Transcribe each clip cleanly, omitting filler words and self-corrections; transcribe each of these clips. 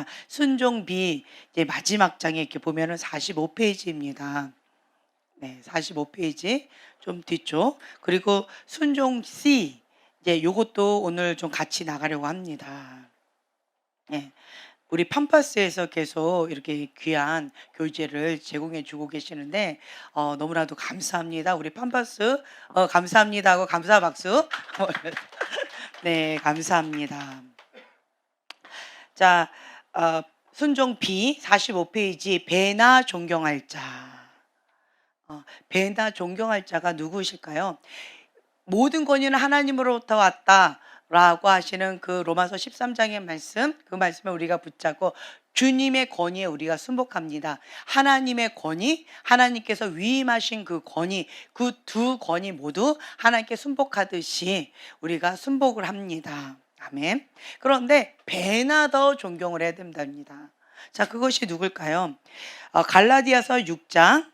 있습니다. 순종 B 이제 마지막 장에 이렇게 보면은 45페이지입니다. 네, 45페이지 좀 뒤쪽. 그리고 순종 C 이제 요것도 오늘 좀 같이 나가려고 합니다. 예. 우리 팜파스에서 계속 이렇게 귀한 교재를 제공해 주고 계시는데 너무나도 감사합니다. 우리 팜파스 감사합니다 하고 감사 박수. 네, 감사합니다. 자, 어, 순종 B 45페이지 배나 존경할 자. 배나 존경할 자가 누구실까요? 모든 권위는 하나님으로부터 왔다라고 하시는 그 로마서 13장의 말씀, 그 말씀을 우리가 붙잡고 주님의 권위에 우리가 순복합니다. 하나님의 권위, 하나님께서 위임하신 그 권위, 그 두 권위 모두 하나님께 순복하듯이 우리가 순복을 합니다. 아멘. 그런데 배나 더 존경을 해야 된답니다. 자, 그것이 누굴까요? 갈라디아서 6장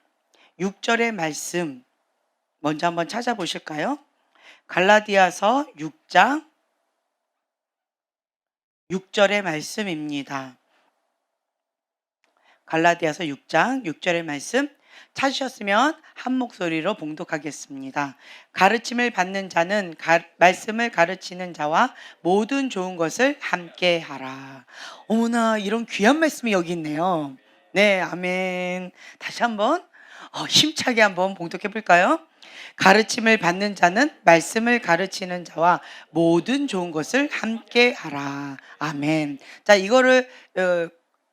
6절의 말씀 먼저 한번 찾아보실까요? 갈라디아서 6장 6절의 말씀입니다. 갈라디아서 6장 6절의 말씀 찾으셨으면 한 목소리로 봉독하겠습니다. 가르침을 받는 자는 말씀을 가르치는 자와 모든 좋은 것을 함께 하라. 어머나, 이런 귀한 말씀이 여기 있네요. 네, 아멘. 다시 한번 힘차게 한번 봉독해 볼까요? 가르침을 받는 자는 말씀을 가르치는 자와 모든 좋은 것을 함께 하라. 아멘. 자, 이거를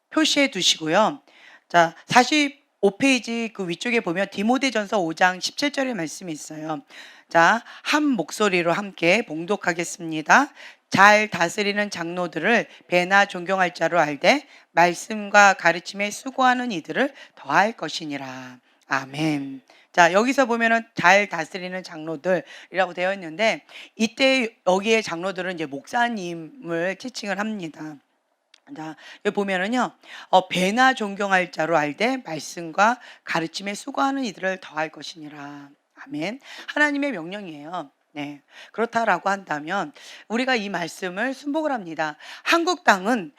표시해 두시고요. 자, 45페이지 그 위쪽에 보면 디모데전서 5장 17절의 말씀이 있어요. 자, 한 목소리로 함께 봉독하겠습니다. 잘 다스리는 장로들을 배나 존경할 자로 알되 말씀과 가르침에 수고하는 이들을 더할 것이니라. 아멘. 자, 여기서 보면은 잘 다스리는 장로들이라고 되어 있는데 이때 여기에 장로들은 이제 목사님을 지칭을 합니다. 자, 여기 보면은요, 배나 존경할 자로 알되 말씀과 가르침에 수고하는 이들을 더할 것이니라. 아멘. 하나님의 명령이에요. 네. 그렇다라고 한다면 우리가 이 말씀을 순복을 합니다. 한국 땅은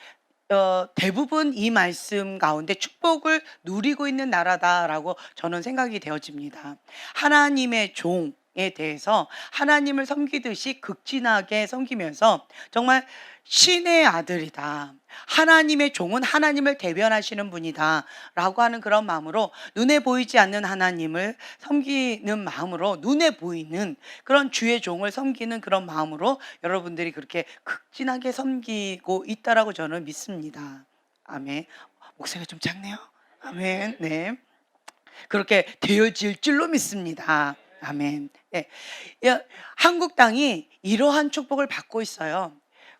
대부분 이 말씀 가운데 축복을 누리고 있는 나라다라고 저는 생각이 되어집니다. 하나님의 종에 대해서 하나님을 섬기듯이 극진하게 섬기면서 정말 신의 아들이다. 하나님의 종은 하나님을 대변하시는 분이다. 라고 하는 그런 마음으로 눈에 보이지 않는 하나님을 섬기는 마음으로 눈에 보이는 그런 주의 종을 섬기는 그런 마음으로 여러분들이 그렇게 극진하게 섬기고 있다라고 저는 믿습니다. 아멘. 목소리가 좀 작네요. 아멘. 네. 그렇게 되어질 줄로 믿습니다. 아멘. 네. 한국 땅이 이러한 축복을 받고 있어요.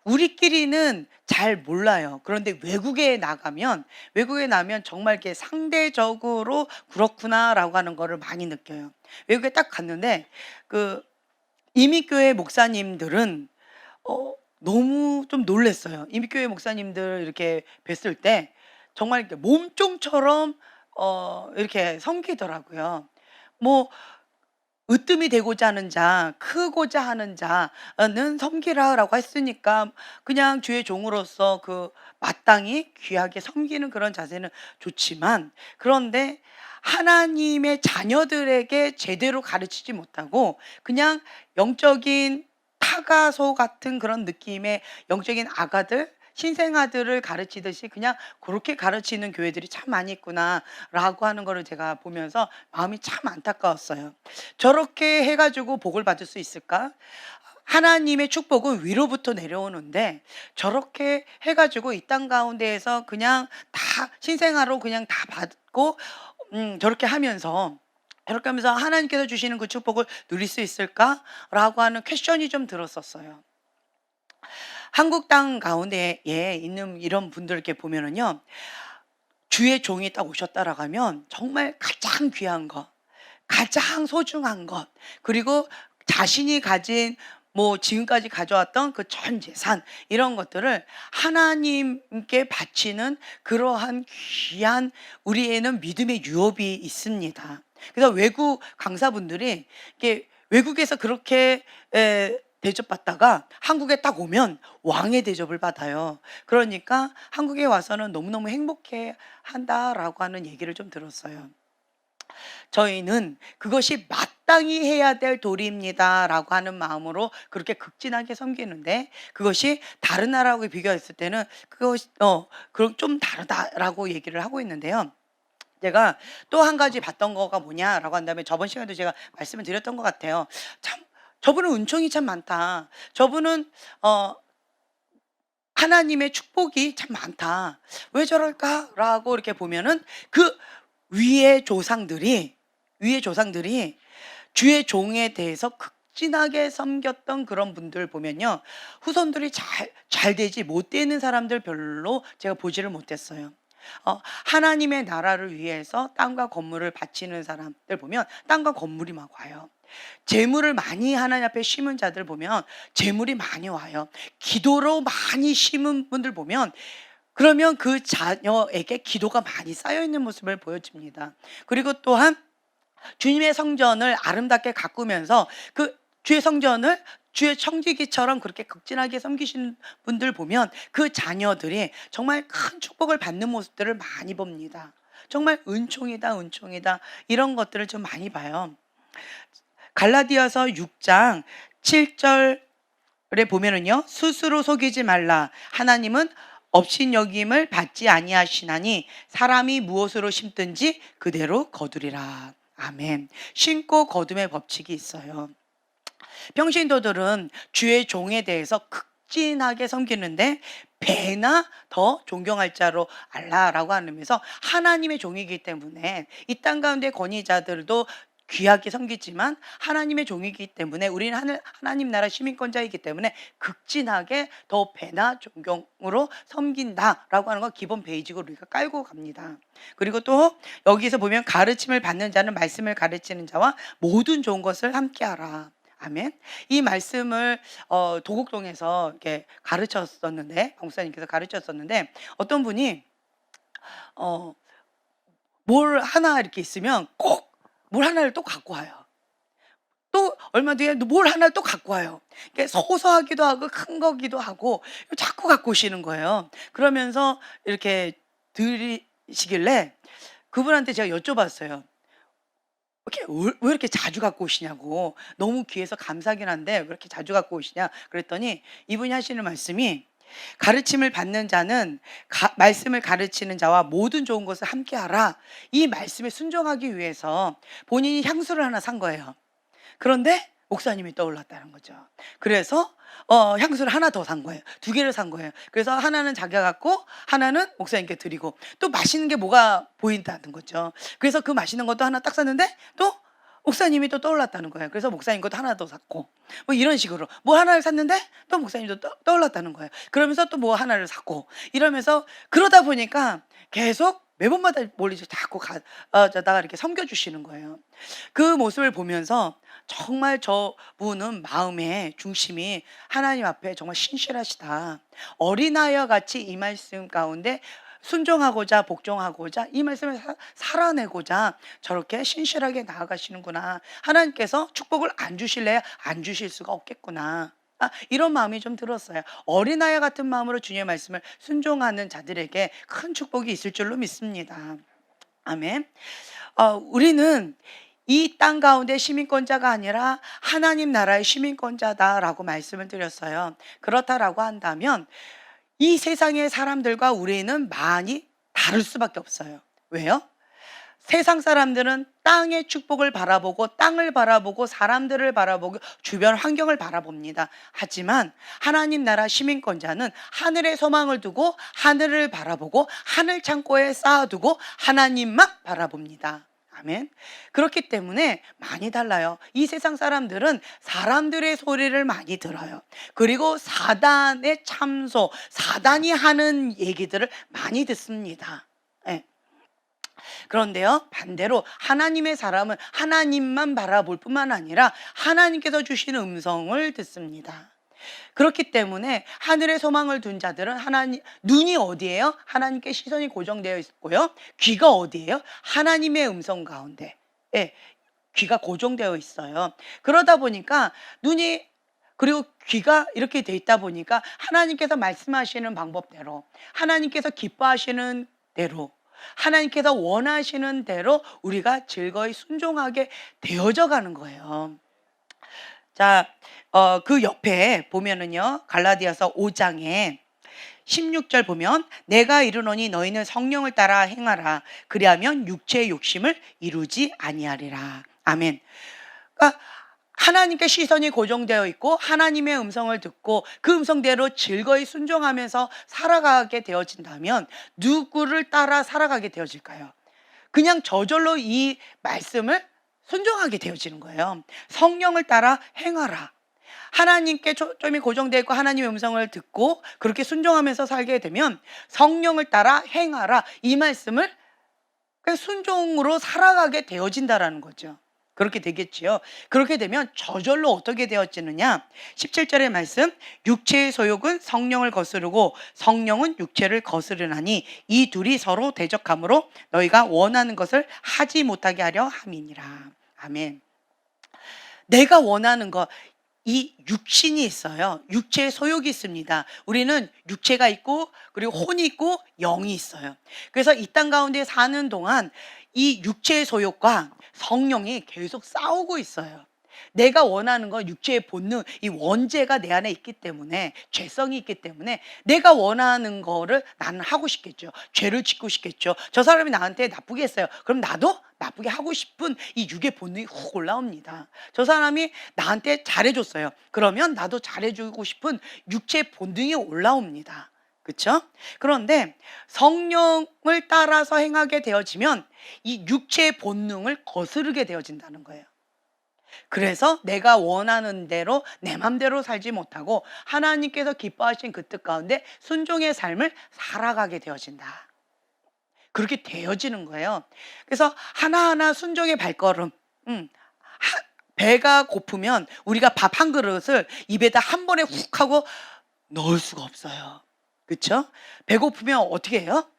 우리끼리는 잘 몰라요. 그런데 외국에 나가면 정말 이렇게 상대적으로 그렇구나라고 하는 거를 많이 느껴요. 외국에 딱 갔는데 그 이민교회 목사님들은 너무 좀 놀랐어요. 이민교회 목사님들 이렇게 뵀을 때 정말 이렇게 몸종처럼 이렇게 섬기더라고요. 뭐 으뜸이 되고자 하는 자, 크고자 하는 자는 섬기라라고 했으니까 그냥 주의 종으로서 그 마땅히 귀하게 섬기는 그런 자세는 좋지만, 그런데 하나님의 자녀들에게 제대로 가르치지 못하고 그냥 영적인 타가소 같은 그런 느낌의 영적인 아가들, 신생아들을 가르치듯이 그냥 그렇게 가르치는 교회들이 참 많이 있구나라고 하는 거를 제가 보면서 마음이 참 안타까웠어요. 저렇게 해가지고 복을 받을 수 있을까? 하나님의 축복은 위로부터 내려오는데 저렇게 해가지고 이 땅 가운데에서 그냥 다 신생아로 그냥 다 받고 저렇게 하면서 하나님께서 주시는 그 축복을 누릴 수 있을까라고 하는 퀘션이 좀 들었었어요. 한국 땅 가운데에 있는 이런 분들께 보면은요, 주의 종이 딱 오셨다라고 하면 정말 가장 귀한 것, 가장 소중한 것, 그리고 자신이 가진 지금까지 가져왔던 그 전 재산, 이런 것들을 하나님께 바치는 그러한 귀한, 우리에는 믿음의 유업이 있습니다. 그래서 외국 강사분들이 이렇게 외국에서 그렇게 대접받다가 한국에 딱 오면 왕의 대접을 받아요. 그러니까 한국에 와서는 너무너무 행복해 한다라고 하는 얘기를 좀 들었어요. 저희는 그것이 마땅히 해야 될 도리입니다라고 하는 마음으로 그렇게 극진하게 섬기는데, 그것이 다른 나라하고 비교했을 때는 그것이 그럼 좀 다르다라고 얘기를 하고 있는데요. 제가 또 한 가지 봤던 거가 뭐냐라고 한다면, 저번 시간에도 제가 말씀을 드렸던 것 같아요. 참, 저분은 은총이 참 많다. 저분은 하나님의 축복이 참 많다. 왜 저럴까라고 이렇게 보면은, 그 위의 조상들이 위의 조상들이 주의 종에 대해서 극진하게 섬겼던 그런 분들 보면요, 후손들이 잘 되지 못 되는 사람들 별로 제가 보지를 못했어요. 하나님의 나라를 위해서 땅과 건물을 바치는 사람들 보면 땅과 건물이 막 와요. 재물을 많이 하나님 앞에 심은 자들 보면 재물이 많이 와요. 기도로 많이 심은 분들 보면, 그러면 그 자녀에게 기도가 많이 쌓여 있는 모습을 보여줍니다. 그리고 또한 주님의 성전을 아름답게 가꾸면서 그 주의 성전을 주의 청지기처럼 그렇게 극진하게 섬기시는 분들 보면 그 자녀들이 정말 큰 축복을 받는 모습들을 많이 봅니다. 정말 은총이다, 은총이다, 이런 것들을 좀 많이 봐요. 갈라디아서 6장 7절에 보면은요, 스스로 속이지 말라. 하나님은 업신여김을 받지 아니하시나니 사람이 무엇으로 심든지 그대로 거두리라. 아멘. 심고 거둠의 법칙이 있어요. 평신도들은 주의 종에 대해서 극진하게 섬기는데 배나 더 존경할 자로 알라라고 하면서, 하나님의 종이기 때문에 이 땅 가운데 권위자들도 귀하게 섬기지만 하나님의 종이기 때문에 우리는 하나님 나라 시민권자이기 때문에 극진하게 더 배나 존경으로 섬긴다라고 하는 거 기본 베이직으로 우리가 깔고 갑니다. 그리고 또 여기서 보면 가르침을 받는 자는 말씀을 가르치는 자와 모든 좋은 것을 함께하라. 아멘. 이 말씀을 도곡동에서 이렇게 가르쳤었는데, 목사님께서 가르쳤었는데, 어떤 분이 어, 뭘 하나 이렇게 있으면 꼭 뭘 하나를 또 갖고 와요. 또 얼마 뒤에 뭘 하나를 또 갖고 와요. 이게 소소하기도 하고 큰 거기도 하고 자꾸 갖고 오시는 거예요. 그러면서 이렇게 들이시길래 그분한테 제가 여쭤봤어요. 왜 이렇게 자주 갖고 오시냐고. 너무 귀해서 감사하긴 한데 왜 이렇게 자주 갖고 오시냐 그랬더니, 이분이 하시는 말씀이, 가르침을 받는 자는 말씀을 가르치는 자와 모든 좋은 것을 함께하라. 이 말씀에 순종하기 위해서 본인이 향수를 하나 산 거예요. 그런데 목사님이 떠올랐다는 거죠. 그래서 향수를 하나 더 산 거예요. 두 개를 산 거예요. 그래서 하나는 자기가 갖고 하나는 목사님께 드리고, 또 맛있는 게 뭐가 보인다는 거죠. 그래서 그 맛있는 것도 하나 딱 샀는데 또 목사님이 또 떠올랐다는 거예요. 그래서 목사님 것도 하나 더 샀고, 뭐 이런 식으로 뭐 하나를 샀는데 또 목사님도 떠올랐다는 거예요. 그러면서 또 뭐 하나를 샀고, 이러면서 그러다 보니까 계속 매번마다 몰리지 자꾸 자다가 이렇게 섬겨주시는 거예요. 그 모습을 보면서 정말 저분은 마음의 중심이 하나님 앞에 정말 신실하시다. 어린아이와 같이 이 말씀 가운데 순종하고자 복종하고자 이 말씀을 살아내고자 저렇게 신실하게 나아가시는구나. 하나님께서 축복을 안 주실래야 안 주실 수가 없겠구나. 이런 마음이 좀 들었어요. 어린아이 같은 마음으로 주님의 말씀을 순종하는 자들에게 큰 축복이 있을 줄로 믿습니다. 아멘. 우리는 이 땅 가운데 시민권자가 아니라 하나님 나라의 시민권자다라고 말씀을 드렸어요. 그렇다라고 한다면 이 세상의 사람들과 우리는 많이 다를 수밖에 없어요. 왜요? 세상 사람들은 땅의 축복을 바라보고 땅을 바라보고 사람들을 바라보고 주변 환경을 바라봅니다. 하지만 하나님 나라 시민권자는 하늘에 소망을 두고 하늘을 바라보고 하늘 창고에 쌓아두고 하나님만 바라봅니다. 아멘. 그렇기 때문에 많이 달라요. 이 세상 사람들은 사람들의 소리를 많이 들어요. 그리고 사단의 참소, 사단이 하는 얘기들을 많이 듣습니다. 예. 그런데요, 반대로 하나님의 사람은 하나님만 바라볼 뿐만 아니라 하나님께서 주시는 음성을 듣습니다. 그렇기 때문에 하늘의 소망을 둔 자들은 눈이 어디예요? 하나님께 시선이 고정되어 있고요. 귀가 어디예요? 하나님의 음성 가운데. 예, 귀가 고정되어 있어요. 그러다 보니까 눈이 그리고 귀가 이렇게 돼 있다 보니까 하나님께서 말씀하시는 방법대로, 하나님께서 기뻐하시는 대로, 하나님께서 원하시는 대로 우리가 즐거이 순종하게 되어져 가는 거예요. 자, 그 옆에 보면은요, 갈라디아서 5장에 16절 보면 내가 이르노니 너희는 성령을 따라 행하라. 그리하면 육체의 욕심을 이루지 아니하리라. 아멘. 그러니까 하나님께 시선이 고정되어 있고 하나님의 음성을 듣고 그 음성대로 즐거이 순종하면서 살아가게 되어진다면 누구를 따라 살아가게 되어질까요? 그냥 저절로 이 말씀을 순종하게 되어지는 거예요. 성령을 따라 행하라. 하나님께 초점이 고정되어 있고 하나님의 음성을 듣고 그렇게 순종하면서 살게 되면 성령을 따라 행하라. 이 말씀을 그냥 순종으로 살아가게 되어진다라는 거죠. 그렇게 되겠지요. 그렇게 되면 저절로 어떻게 되어지느냐? 17절의 말씀, 육체의 소욕은 성령을 거스르고 성령은 육체를 거스르나니 이 둘이 서로 대적함으로 너희가 원하는 것을 하지 못하게 하려 함이니라. 아멘. 내가 원하는 것, 이 육신이 있어요. 육체의 소욕이 있습니다. 우리는 육체가 있고 그리고 혼이 있고 영이 있어요. 그래서 이 땅 가운데 사는 동안 이 육체의 소욕과 성령이 계속 싸우고 있어요. 내가 원하는 건 육체의 본능, 이 원죄가 내 안에 있기 때문에, 죄성이 있기 때문에 내가 원하는 거를 나는 하고 싶겠죠. 죄를 짓고 싶겠죠. 저 사람이 나한테 나쁘게 했어요. 그럼 나도 나쁘게 하고 싶은 이 육의 본능이 훅 올라옵니다. 저 사람이 나한테 잘해줬어요. 그러면 나도 잘해주고 싶은 육체의 본능이 올라옵니다. 그렇죠? 그런데 성령을 따라서 행하게 되어지면 이 육체의 본능을 거스르게 되어진다는 거예요. 그래서 내가 원하는 대로 내 맘대로 살지 못하고 하나님께서 기뻐하신 그 뜻 가운데 순종의 삶을 살아가게 되어진다. 그렇게 되어지는 거예요. 그래서 하나하나 순종의 발걸음. 배가 고프면 우리가 밥 한 그릇을 입에다 한 번에 훅 하고 넣을 수가 없어요. 그렇죠? 배고프면 어떻게 해요?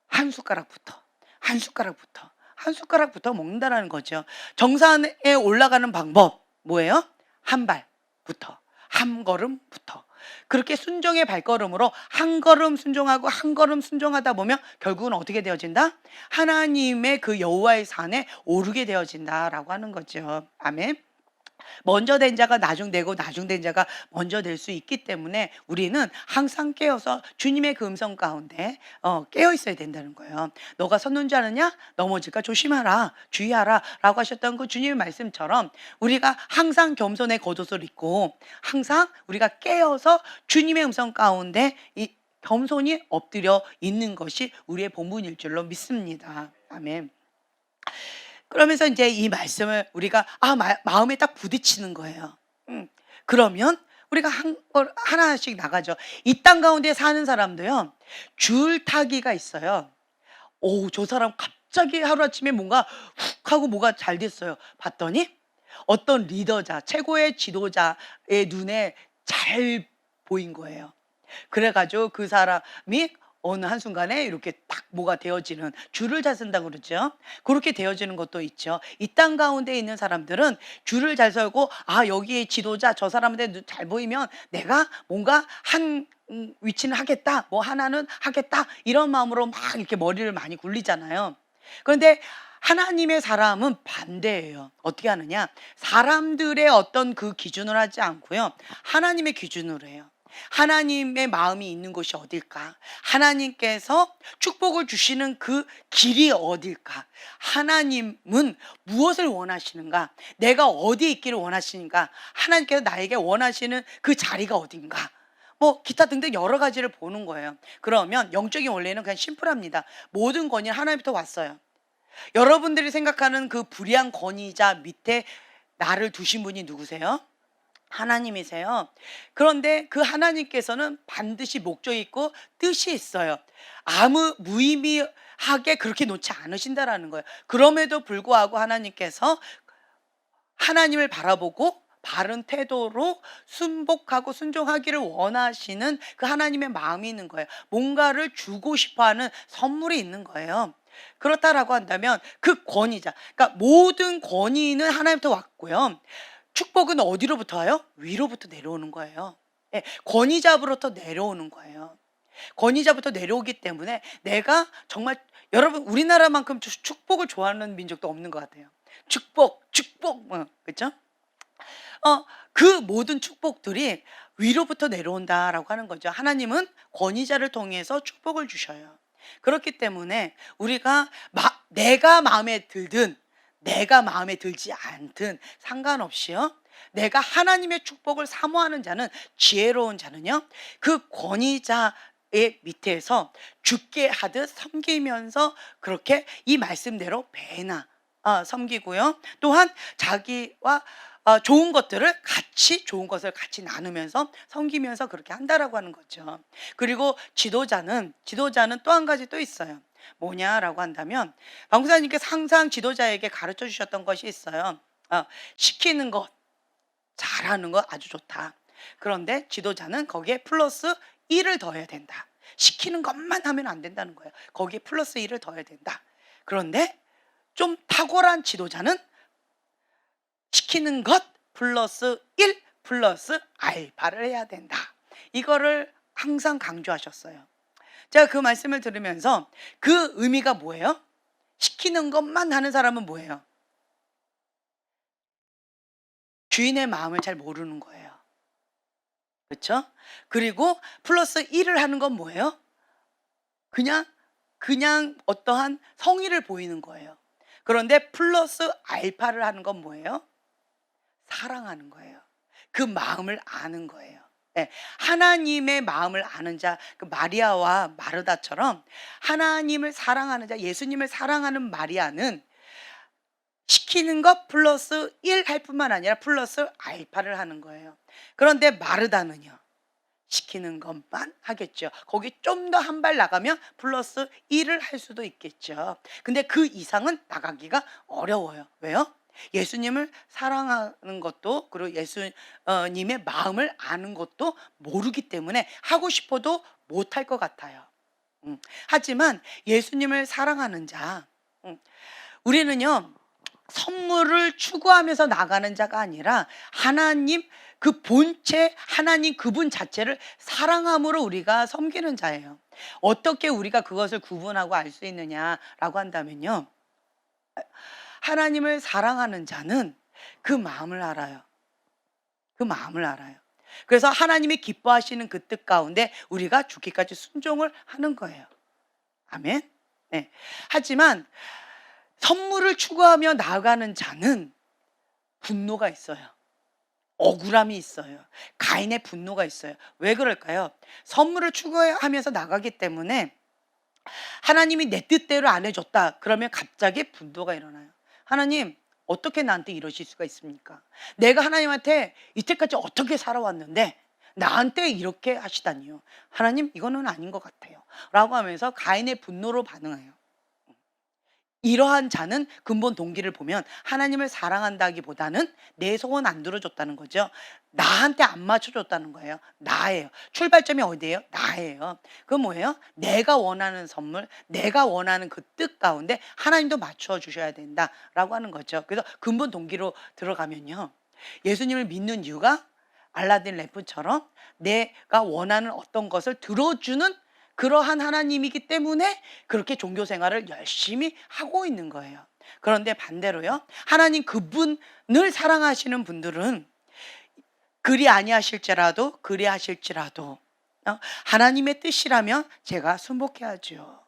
한 숟가락부터, 한 숟가락부터, 한 숟가락부터 먹는다는 거죠. 정산에 올라가는 방법 뭐예요? 한 발부터, 한 걸음부터. 그렇게 순종의 발걸음으로 한 걸음 순종하고 한 걸음 순종하다 보면 결국은 어떻게 되어진다? 하나님의 그 여호와의 산에 오르게 되어진다라고 하는 거죠. 아멘. 먼저 된 자가 나중되고 나중된 자가 먼저 될 수 있기 때문에 우리는 항상 깨어서 주님의 그 음성 가운데 깨어 있어야 된다는 거예요. 너가 섰는 줄 아느냐? 넘어질까 조심하라, 주의하라 라고 하셨던 그 주님의 말씀처럼 우리가 항상 겸손의 겉옷을 입고 항상 우리가 깨어서 주님의 음성 가운데 이 겸손히 엎드려 있는 것이 우리의 본분일 줄로 믿습니다. 아멘. 그러면서 이제 이 말씀을 우리가 마음에 딱 부딪히는 거예요. 그러면 우리가 하나씩 나가죠. 이 땅 가운데 사는 사람도요, 줄타기가 있어요. 저 사람 갑자기 하루아침에 뭔가 훅 하고 뭐가 잘 됐어요. 봤더니 어떤 리더자, 최고의 지도자의 눈에 잘 보인 거예요. 그래가지고 그 사람이 어느 한순간에 이렇게 딱 뭐가 되어지는, 줄을 잘 쓴다고 그러죠. 그렇게 되어지는 것도 있죠. 이 땅 가운데 있는 사람들은 줄을 잘 서고 여기에 지도자 저 사람한테 잘 보이면 내가 뭔가 한 위치는 하겠다, 뭐 하나는 하겠다, 이런 마음으로 막 이렇게 머리를 많이 굴리잖아요. 그런데 하나님의 사람은 반대예요. 어떻게 하느냐? 사람들의 어떤 그 기준을 하지 않고요, 하나님의 기준으로 해요. 하나님의 마음이 있는 곳이 어딜까? 하나님께서 축복을 주시는 그 길이 어딜까? 하나님은 무엇을 원하시는가? 내가 어디에 있기를 원하시는가? 하나님께서 나에게 원하시는 그 자리가 어딘가? 뭐 기타 등등 여러 가지를 보는 거예요. 그러면 영적인 원리는 그냥 심플합니다. 모든 권위는 하나님부터 왔어요. 여러분들이 생각하는 그 불의한 권위자 밑에 나를 두신 분이 누구세요? 하나님이세요. 그런데 그 하나님께서는 반드시 목적이 있고 뜻이 있어요. 아무 무의미하게 그렇게 놓지 않으신다라는 거예요. 그럼에도 불구하고 하나님께서 하나님을 바라보고 바른 태도로 순복하고 순종하기를 원하시는 그 하나님의 마음이 있는 거예요. 뭔가를 주고 싶어하는 선물이 있는 거예요. 그렇다라고 한다면 그 권위자, 그러니까 모든 권위는 하나님부터 왔고요. 축복은 어디로부터 와요? 위로부터 내려오는 거예요. 예, 권위자로부터 내려오는 거예요. 권위자부터 내려오기 때문에 내가 정말, 여러분 우리나라만큼 축복을 좋아하는 민족도 없는 것 같아요. 축복, 축복, 그렇죠? 그 모든 축복들이 위로부터 내려온다라고 하는 거죠. 하나님은 권위자를 통해서 축복을 주셔요. 그렇기 때문에 우리가 내가 마음에 들든 내가 마음에 들지 않든 상관없이요, 내가 하나님의 축복을 사모하는 자는, 지혜로운 자는요, 그 권위자의 밑에서 죽게 하듯 섬기면서 그렇게 이 말씀대로 배나 섬기고요. 또한 자기와 좋은 것을 같이 나누면서 섬기면서 그렇게 한다라고 하는 거죠. 그리고 지도자는 또 한 가지 또 있어요. 뭐냐라고 한다면, 방구사님께서 항상 지도자에게 가르쳐 주셨던 것이 있어요. 시키는 것, 잘하는 것 아주 좋다. 그런데 지도자는 거기에 플러스 1을 더해야 된다. 시키는 것만 하면 안 된다는 거예요. 거기에 플러스 1을 더해야 된다. 그런데 좀 탁월한 지도자는 시키는 것 플러스 1 플러스 알바를 해야 된다. 이거를 항상 강조하셨어요. 제가 그 말씀을 들으면서 그 의미가 뭐예요? 시키는 것만 하는 사람은 뭐예요? 주인의 마음을 잘 모르는 거예요. 그렇죠? 그리고 플러스 1을 하는 건 뭐예요? 그냥 어떠한 성의를 보이는 거예요. 그런데 플러스 알파를 하는 건 뭐예요? 사랑하는 거예요. 그 마음을 아는 거예요. 네, 하나님의 마음을 아는 자, 그 마리아와 마르다처럼 하나님을 사랑하는 자, 예수님을 사랑하는 마리아는 시키는 것 플러스 1 할 뿐만 아니라 플러스 알파를 하는 거예요. 그런데 마르다는요, 시키는 것만 하겠죠. 거기 좀 더 한 발 나가면 플러스 1을 할 수도 있겠죠. 근데 그 이상은 나가기가 어려워요. 왜요? 예수님을 사랑하는 것도, 그리고 예수님의 마음을 아는 것도 모르기 때문에 하고 싶어도 못할 것 같아요. 하지만 예수님을 사랑하는 자, 우리는요, 선물을 추구하면서 나가는 자가 아니라 하나님 그 본체, 하나님 그분 자체를 사랑함으로 우리가 섬기는 자예요. 어떻게 우리가 그것을 구분하고 알 수 있느냐라고 한다면요, 하나님을 사랑하는 자는 그 마음을 알아요. 그 마음을 알아요. 그래서 하나님이 기뻐하시는 그 뜻 가운데 우리가 죽기까지 순종을 하는 거예요. 아멘. 네. 하지만 선물을 추구하며 나아가는 자는 분노가 있어요. 억울함이 있어요. 가인의 분노가 있어요. 왜 그럴까요? 선물을 추구하면서 나가기 때문에 하나님이 내 뜻대로 안 해줬다. 그러면 갑자기 분노가 일어나요. 하나님, 어떻게 나한테 이러실 수가 있습니까? 내가 하나님한테 이때까지 어떻게 살아왔는데 나한테 이렇게 하시다니요. 하나님, 이거는 아닌 것 같아요. 라고 하면서 가인의 분노로 반응해요. 이러한 자는 근본 동기를 보면 하나님을 사랑한다기보다는 내 소원 안 들어줬다는 거죠. 나한테 안 맞춰줬다는 거예요. 나예요. 출발점이 어디예요? 나예요. 그건 뭐예요? 내가 원하는 선물, 내가 원하는 그 뜻 가운데 하나님도 맞춰주셔야 된다라고 하는 거죠. 그래서 근본 동기로 들어가면요, 예수님을 믿는 이유가 알라딘 램프처럼 내가 원하는 어떤 것을 들어주는 그러한 하나님이기 때문에 그렇게 종교 생활을 열심히 하고 있는 거예요. 그런데 반대로요, 하나님 그분을 사랑하시는 분들은 그리 아니하실지라도 하나님의 뜻이라면 제가 순복해야죠.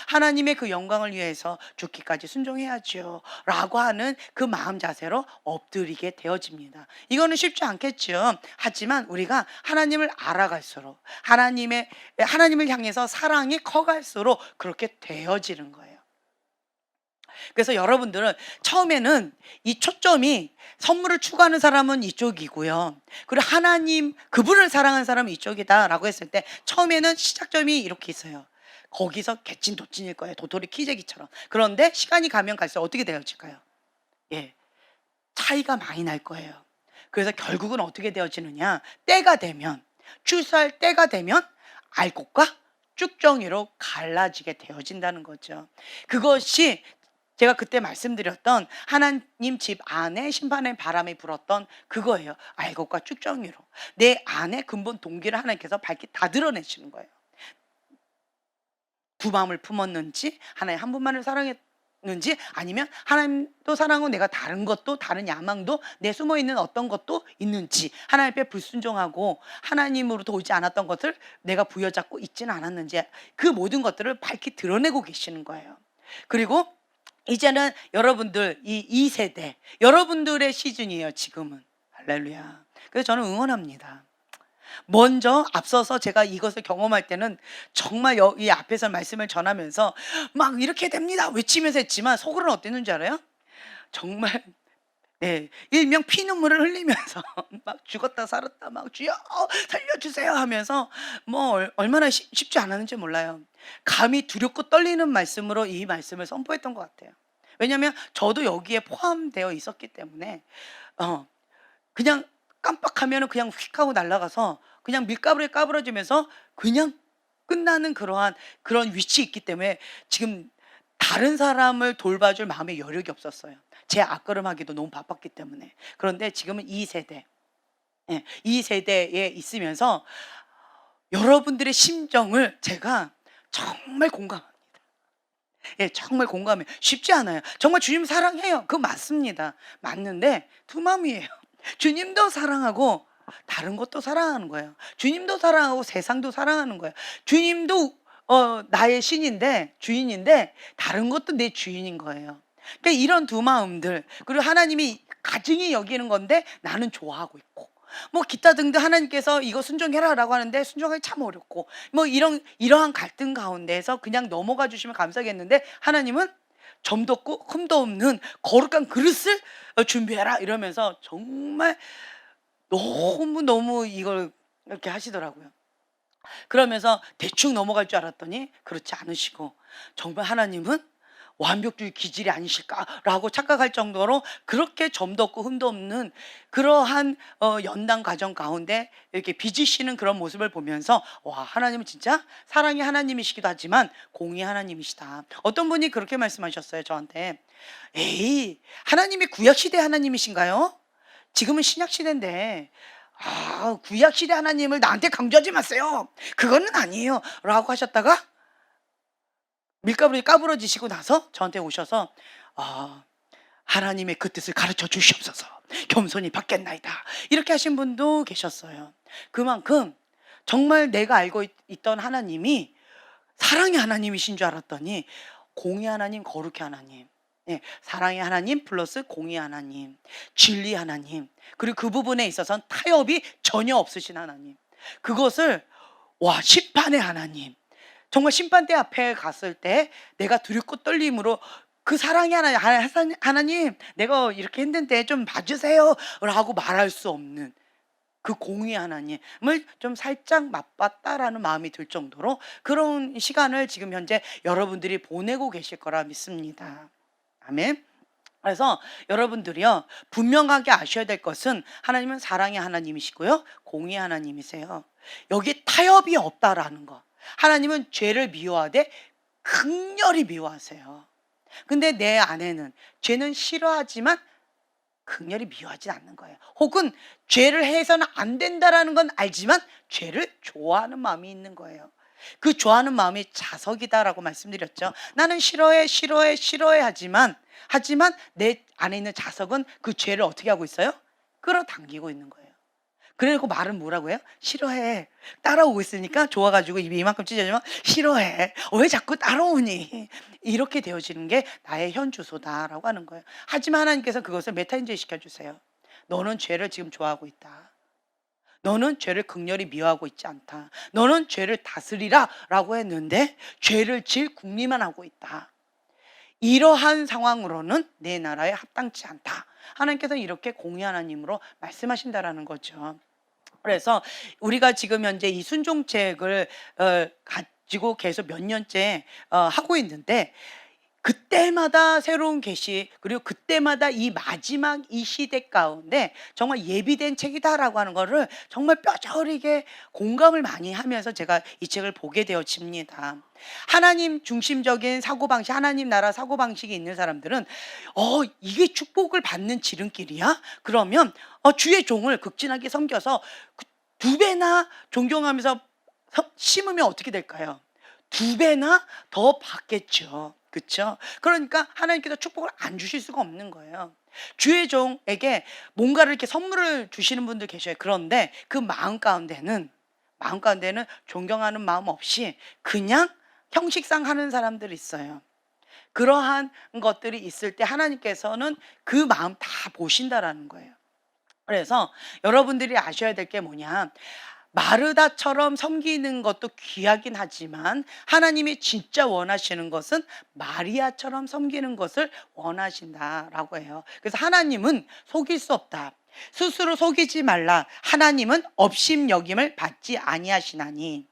하나님의 그 영광을 위해서 죽기까지 순종해야죠. 라고 하는 그 마음 자세로 엎드리게 되어집니다. 이거는 쉽지 않겠죠. 하지만 우리가 하나님을 알아갈수록, 하나님을 향해서 사랑이 커갈수록 그렇게 되어지는 거예요. 그래서 여러분들은 처음에는 이 초점이 선물을 추구하는 사람은 이쪽이고요, 그리고 하나님 그분을 사랑하는 사람은 이쪽이다 라고 했을 때 처음에는 시작점이 이렇게 있어요. 거기서 개찐도찐일 거예요. 도토리 키재기처럼. 그런데 시간이 가면 갈수록 어떻게 되어질까요? 예, 차이가 많이 날 거예요. 그래서 결국은 어떻게 되어지느냐, 때가 되면, 추수할 때가 되면 알곡과 쭉정이로 갈라지게 되어진다는 거죠. 그것이 제가 그때 말씀드렸던 하나님 집 안에 심판의 바람이 불었던 그거예요. 알곡과 쭉정이로. 내 안에 근본 동기를 하나님께서 밝히 다 드러내시는 거예요. 두 마음을 품었는지, 하나님 한 분만을 사랑했는지, 아니면 하나님도 사랑하고 내가 다른 것도, 다른 야망도, 내 숨어있는 어떤 것도 있는지, 하나님 앞에 불순종하고 하나님으로부터 오지 않았던 것을 내가 부여잡고 있지는 않았는지, 그 모든 것들을 밝히 드러내고 계시는 거예요. 그리고 이제는 여러분들, 이 세대 여러분들의 시즌이에요. 지금은. 할렐루야. 그래서 저는 응원합니다. 먼저 앞서서 제가 이것을 경험할 때는 정말 이 앞에서 말씀을 전하면서 막 이렇게 됩니다 외치면서 했지만, 속으로는 어땠는지 알아요? 정말, 네, 일명 피눈물을 흘리면서 막 죽었다 살았다 막 주여 살려주세요 하면서 뭐 얼마나 쉽지 않았는지 몰라요. 감히 두렵고 떨리는 말씀으로 이 말씀을 선포했던 것 같아요. 왜냐하면 저도 여기에 포함되어 있었기 때문에 그냥 깜빡하면 그냥 휙 하고 날아가서 그냥 밀가루에 까부러지면서 그냥 끝나는 그런 위치에 있기 때문에 지금 다른 사람을 돌봐줄 마음의 여력이 없었어요. 제 앞걸음하기도 너무 바빴기 때문에. 그런데 지금은 이 세대, 예, 이 세대에 있으면서 여러분들의 심정을 제가 정말 공감합니다. 예, 정말 공감해요. 쉽지 않아요. 정말 주님 사랑해요. 그거 맞습니다. 맞는데 두 마음이에요. 주님도 사랑하고 다른 것도 사랑하는 거예요. 주님도 사랑하고 세상도 사랑하는 거예요. 주님도 나의 신인데, 주인인데, 다른 것도 내 주인인 거예요. 그러니까 이런 두 마음들, 그리고 하나님이 가증히 여기는 건데 나는 좋아하고 있고, 뭐 기타 등등 하나님께서 이거 순종해라라고 하는데 순종하기 참 어렵고, 뭐 이러한 갈등 가운데에서 그냥 넘어가 주시면 감사하겠는데, 하나님은 점도 없고 흠도 없는 거룩한 그릇을 준비해라 이러면서 정말 너무 이걸 이렇게 하시더라고요. 그러면서 대충 넘어갈 줄 알았더니 그렇지 않으시고, 정말 하나님은 완벽주의 기질이 아니실까라고 착각할 정도로 그렇게 점도 없고 흠도 없는 그러한 연단 과정 가운데 이렇게 빚으시는 그런 모습을 보면서, 와, 하나님은 진짜 사랑의 하나님이시기도 하지만 공의 하나님이시다. 어떤 분이 그렇게 말씀하셨어요, 저한테. 에이, 하나님이 구약시대 하나님이신가요? 지금은 신약시대인데 구약시대 하나님을 나한테 강조하지 마세요. 그거는 아니에요 라고 하셨다가 밀가루에 까부러지시고 나서 저한테 오셔서 하나님의 그 뜻을 가르쳐 주시옵소서, 겸손히 받겠나이다, 이렇게 하신 분도 계셨어요. 그만큼 정말 내가 알고 있던 하나님이 사랑의 하나님이신 줄 알았더니 공의 하나님, 거룩의 하나님, 예, 사랑의 하나님 플러스 공의 하나님, 진리 하나님, 그리고 그 부분에 있어서는 타협이 전혀 없으신 하나님, 그것을 심판의 하나님, 정말 심판대 앞에 갔을 때 내가 두렵고 떨림으로 그 사랑의 하나님 내가 이렇게 했는데 좀 봐주세요 라고 말할 수 없는 그 공의 하나님을 좀 살짝 맛봤다라는 마음이 들 정도로 그런 시간을 지금 현재 여러분들이 보내고 계실 거라 믿습니다. 아멘. 그래서 여러분들이요, 분명하게 아셔야 될 것은 하나님은 사랑의 하나님이시고요, 공의 하나님이세요. 여기 타협이 없다라는 거. 하나님은 죄를 미워하되 극렬히 미워하세요. 근데 내 안에는 죄는 싫어하지만 극렬히 미워하지 않는 거예요. 혹은 죄를 해서는 안 된다라는 건 알지만 죄를 좋아하는 마음이 있는 거예요. 그 좋아하는 마음이 자석이다라고 말씀드렸죠. 나는 싫어해 하지만 내 안에 있는 자석은 그 죄를 어떻게 하고 있어요? 끌어당기고 있는 거예요. 그래놓고 말은 뭐라고 해요? 싫어해. 따라오고 있으니까 좋아가지고 입이 이만큼 찢어지면 싫어해. 왜 자꾸 따라오니? 이렇게 되어지는 게 나의 현 주소다라고 하는 거예요. 하지만 하나님께서 그것을 메타인지 시켜주세요. 너는 죄를 지금 좋아하고 있다. 너는 죄를 극렬히 미워하고 있지 않다. 너는 죄를 다스리라 라고 했는데 죄를 질 궁리만 하고 있다. 이러한 상황으로는 내 나라에 합당치 않다. 하나님께서 이렇게 공의 하나님으로 말씀하신다라는 거죠. 그래서 우리가 지금 현재 이 순종책을 가지고 계속 몇 년째 하고 있는데, 그때마다 새로운 계시, 그리고 그때마다 이 마지막 이 시대 가운데 정말 예비된 책이다라고 하는 거를 정말 뼈저리게 공감을 많이 하면서 제가 이 책을 보게 되어집니다. 하나님 중심적인 사고방식, 하나님 나라 사고방식이 있는 사람들은 이게 축복을 받는 지름길이야? 그러면 주의 종을 극진하게 섬겨서 두 배나 존경하면서 심으면 어떻게 될까요? 두 배나 더 받겠죠. 그쵸? 그러니까 하나님께서 축복을 안 주실 수가 없는 거예요. 주의 종에게 뭔가를 이렇게 선물을 주시는 분들 계셔요. 그런데 그 마음 가운데는 존경하는 마음 없이 그냥 형식상 하는 사람들이 있어요. 그러한 것들이 있을 때 하나님께서는 그 마음 다 보신다라는 거예요. 그래서 여러분들이 아셔야 될 게 뭐냐? 마르다처럼 섬기는 것도 귀하긴 하지만 하나님이 진짜 원하시는 것은 마리아처럼 섬기는 것을 원하신다라고 해요. 그래서 하나님은 속일 수 없다. 스스로 속이지 말라. 하나님은 업심여김을 받지 아니하시나니.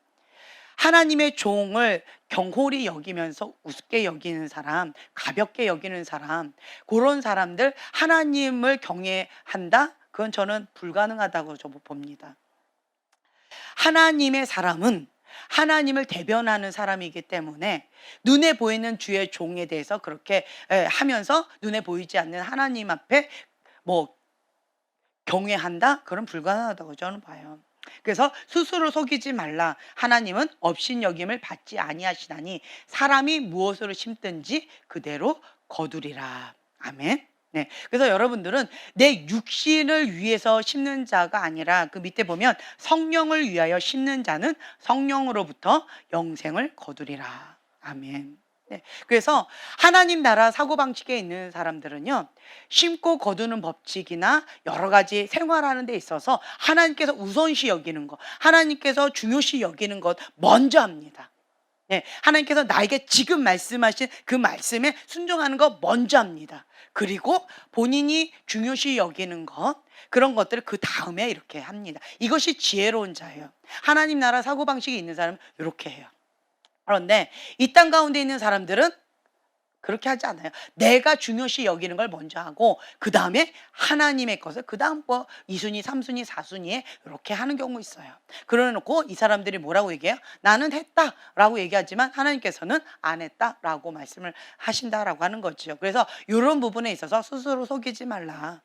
하나님의 종을 경홀히 여기면서 우습게 여기는 사람, 가볍게 여기는 사람, 그런 사람들 하나님을 경외한다? 그건 저는 불가능하다고 봅니다. 하나님의 사람은 하나님을 대변하는 사람이기 때문에 눈에 보이는 주의 종에 대해서 그렇게 하면서 눈에 보이지 않는 하나님 앞에 뭐 경외한다? 그건 불가능하다고 저는 봐요. 그래서 스스로 속이지 말라. 하나님은 업신여김을 받지 아니하시나니 사람이 무엇으로 심든지 그대로 거두리라. 아멘. 네. 그래서 여러분들은 내 육신을 위해서 심는 자가 아니라 그 밑에 보면 성령을 위하여 심는 자는 성령으로부터 영생을 거두리라. 아멘. 네. 그래서 하나님 나라 사고방식에 있는 사람들은요, 심고 거두는 법칙이나 여러 가지 생활하는 데 있어서 하나님께서 우선시 여기는 것, 하나님께서 중요시 여기는 것 먼저 합니다. 네, 하나님께서 나에게 지금 말씀하신 그 말씀에 순종하는 것 먼저 합니다. 그리고 본인이 중요시 여기는 것, 그런 것들을 그 다음에 이렇게 합니다. 이것이 지혜로운 자예요. 하나님 나라 사고방식이 있는 사람은 이렇게 해요. 그런데 이 땅 가운데 있는 사람들은 그렇게 하지 않아요. 내가 중요시 여기는 걸 먼저 하고 그 다음에 하나님의 것을 그 다음 2순위, 3순위, 4순위에 이렇게 하는 경우 있어요. 그러놓고 이 사람들이 뭐라고 얘기해요? 나는 했다라고 얘기하지만 하나님께서는 안 했다라고 말씀을 하신다라고 하는 거죠. 그래서 이런 부분에 있어서 스스로 속이지 말라.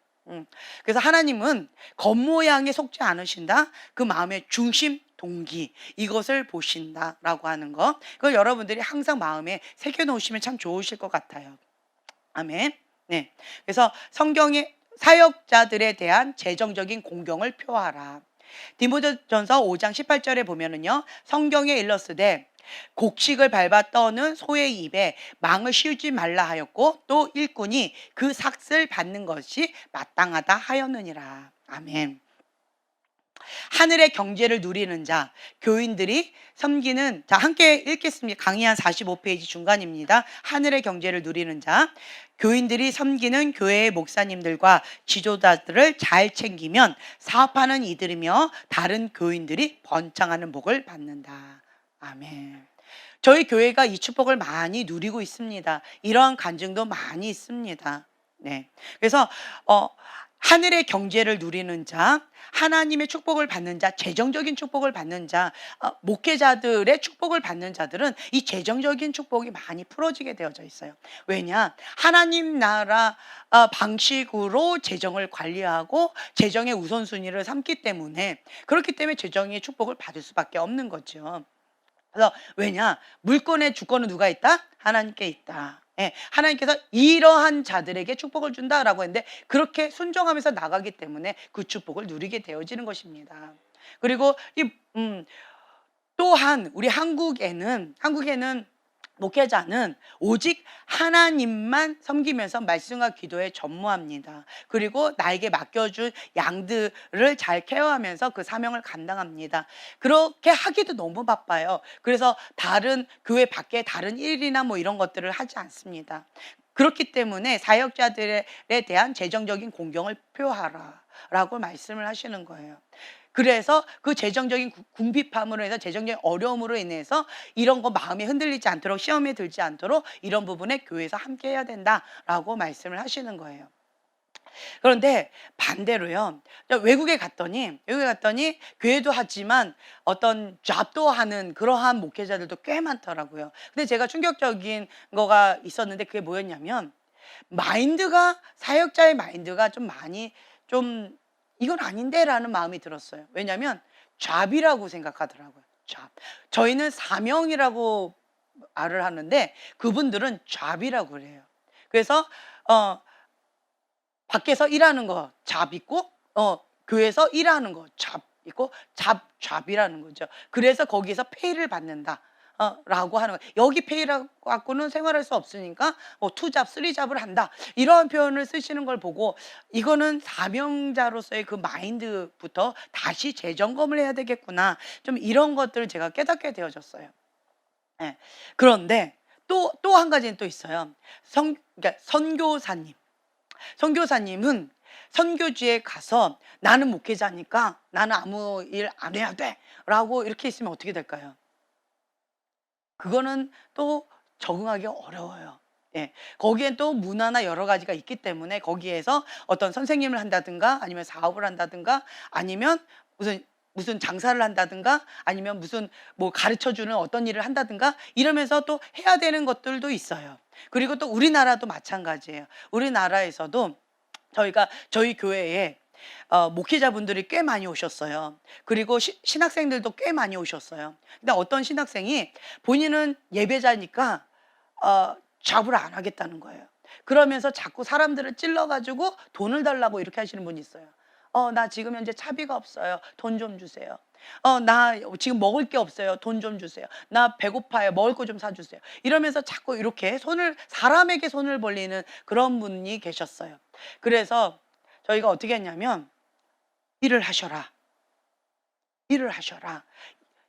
그래서 하나님은 겉모양에 속지 않으신다. 그 마음의 중심, 동기, 이것을 보신다라고 하는 거, 그걸 여러분들이 항상 마음에 새겨놓으시면 참 좋으실 것 같아요. 아멘. 네. 그래서 성경의 사역자들에 대한 재정적인 공경을 표하라. 디모데전서 5장 18절에 보면은요, 성경에 일렀으되 곡식을 밟아 떠는 소의 입에 망을 씌우지 말라 하였고 또 일꾼이 그 삭을 받는 것이 마땅하다 하였느니라. 아멘. 하늘의 경제를 누리는 자, 교인들이 섬기는 자, 함께 읽겠습니다. 강의 한 45페이지 중간입니다. 하늘의 경제를 누리는 자, 교인들이 섬기는 교회의 목사님들과 지도자들을 잘 챙기면 사업하는 이들이며 다른 교인들이 번창하는 복을 받는다. 아멘. 저희 교회가 이 축복을 많이 누리고 있습니다. 이러한 간증도 많이 있습니다. 네. 그래서 하늘의 경제를 누리는 자, 하나님의 축복을 받는 자, 재정적인 축복을 받는 자, 목회자들의 축복을 받는 자들은 이 재정적인 축복이 많이 풀어지게 되어져 있어요. 왜냐? 하나님 나라 방식으로 재정을 관리하고 재정의 우선순위를 삼기 때문에, 그렇기 때문에 재정의 축복을 받을 수밖에 없는 거죠. 그래서 왜냐? 물권의 주권은 누가 있다? 하나님께 있다. 예, 하나님께서 이러한 자들에게 축복을 준다라고 했는데 그렇게 순종하면서 나가기 때문에 그 축복을 누리게 되어지는 것입니다. 그리고 또한 우리 한국에는 목회자는 오직 하나님만 섬기면서 말씀과 기도에 전무합니다. 그리고 나에게 맡겨준 양들을 잘 케어하면서 그 사명을 감당합니다. 그렇게 하기도 너무 바빠요. 그래서 다른 교회 밖에 다른 일이나 뭐 이런 것들을 하지 않습니다. 그렇기 때문에 사역자들에 대한 재정적인 공경을 표하라 라고 말씀을 하시는 거예요. 그래서 그 재정적인 궁핍함으로 해서 재정적인 어려움으로 인해서 이런 거 마음이 흔들리지 않도록 시험에 들지 않도록 이런 부분에 교회에서 함께 해야 된다라고 말씀을 하시는 거예요. 그런데 반대로요. 외국에 갔더니 교회도 하지만 어떤 잡도 하는 그러한 목회자들도 꽤 많더라고요. 근데 제가 충격적인 거가 있었는데 그게 뭐였냐면 사역자의 마인드가 좀 많이 좀 '이건 아닌데.'라는 마음이 들었어요. 왜냐하면 잡이라고 생각하더라고요. 잡. 저희는 사명이라고 말을 하는데 그분들은 잡이라고 그래요. 그래서 어 밖에서 일하는 거 잡 있고 교회에서 일하는 거 잡 있고 잡이라는 거죠. 그래서 거기에서 페이를 받는다. 라고 하는 거예요. 여기 페이라고 갖고는 생활할 수 없으니까 뭐 투 잡, 쓰리 잡을 한다. 이런 표현을 쓰시는 걸 보고 이거는 사명자로서의 그 마인드부터 다시 재점검을 해야 되겠구나. 좀 이런 것들을 제가 깨닫게 되어졌어요. 예. 그런데 또 한 가지는 또 있어요. 그러니까 선교사님은 선교지에 가서 나는 목회자니까 나는 아무 일 안 해야 돼라고 이렇게 있으면 어떻게 될까요? 그거는 또 적응하기 어려워요. 예. 거기엔 또 문화나 여러 가지가 있기 때문에 거기에서 어떤 선생님을 한다든가 아니면 사업을 한다든가 아니면 무슨 장사를 한다든가 아니면 무슨 뭐 가르쳐 주는 어떤 일을 한다든가 이러면서 또 해야 되는 것들도 있어요. 그리고 또 우리나라도 마찬가지예요. 우리나라에서도 저희 교회에 목회자분들이 꽤 많이 오셨어요. 그리고 신학생들도 꽤 많이 오셨어요. 근데 어떤 신학생이 본인은 예배자니까 잡을 안 하겠다는 거예요. 그러면서 자꾸 사람들을 찔러 가지고 돈을 달라고 이렇게 하시는 분이 있어요. 나 지금 현재 차비가 없어요. 돈 좀 주세요. 나 지금 먹을 게 없어요. 돈 좀 주세요. 나 배고파요. 먹을 거 좀 사 주세요. 이러면서 자꾸 이렇게 사람에게 손을 벌리는 그런 분이 계셨어요. 그래서 저희가 어떻게 했냐면 일을 하셔라. 일을 하셔라.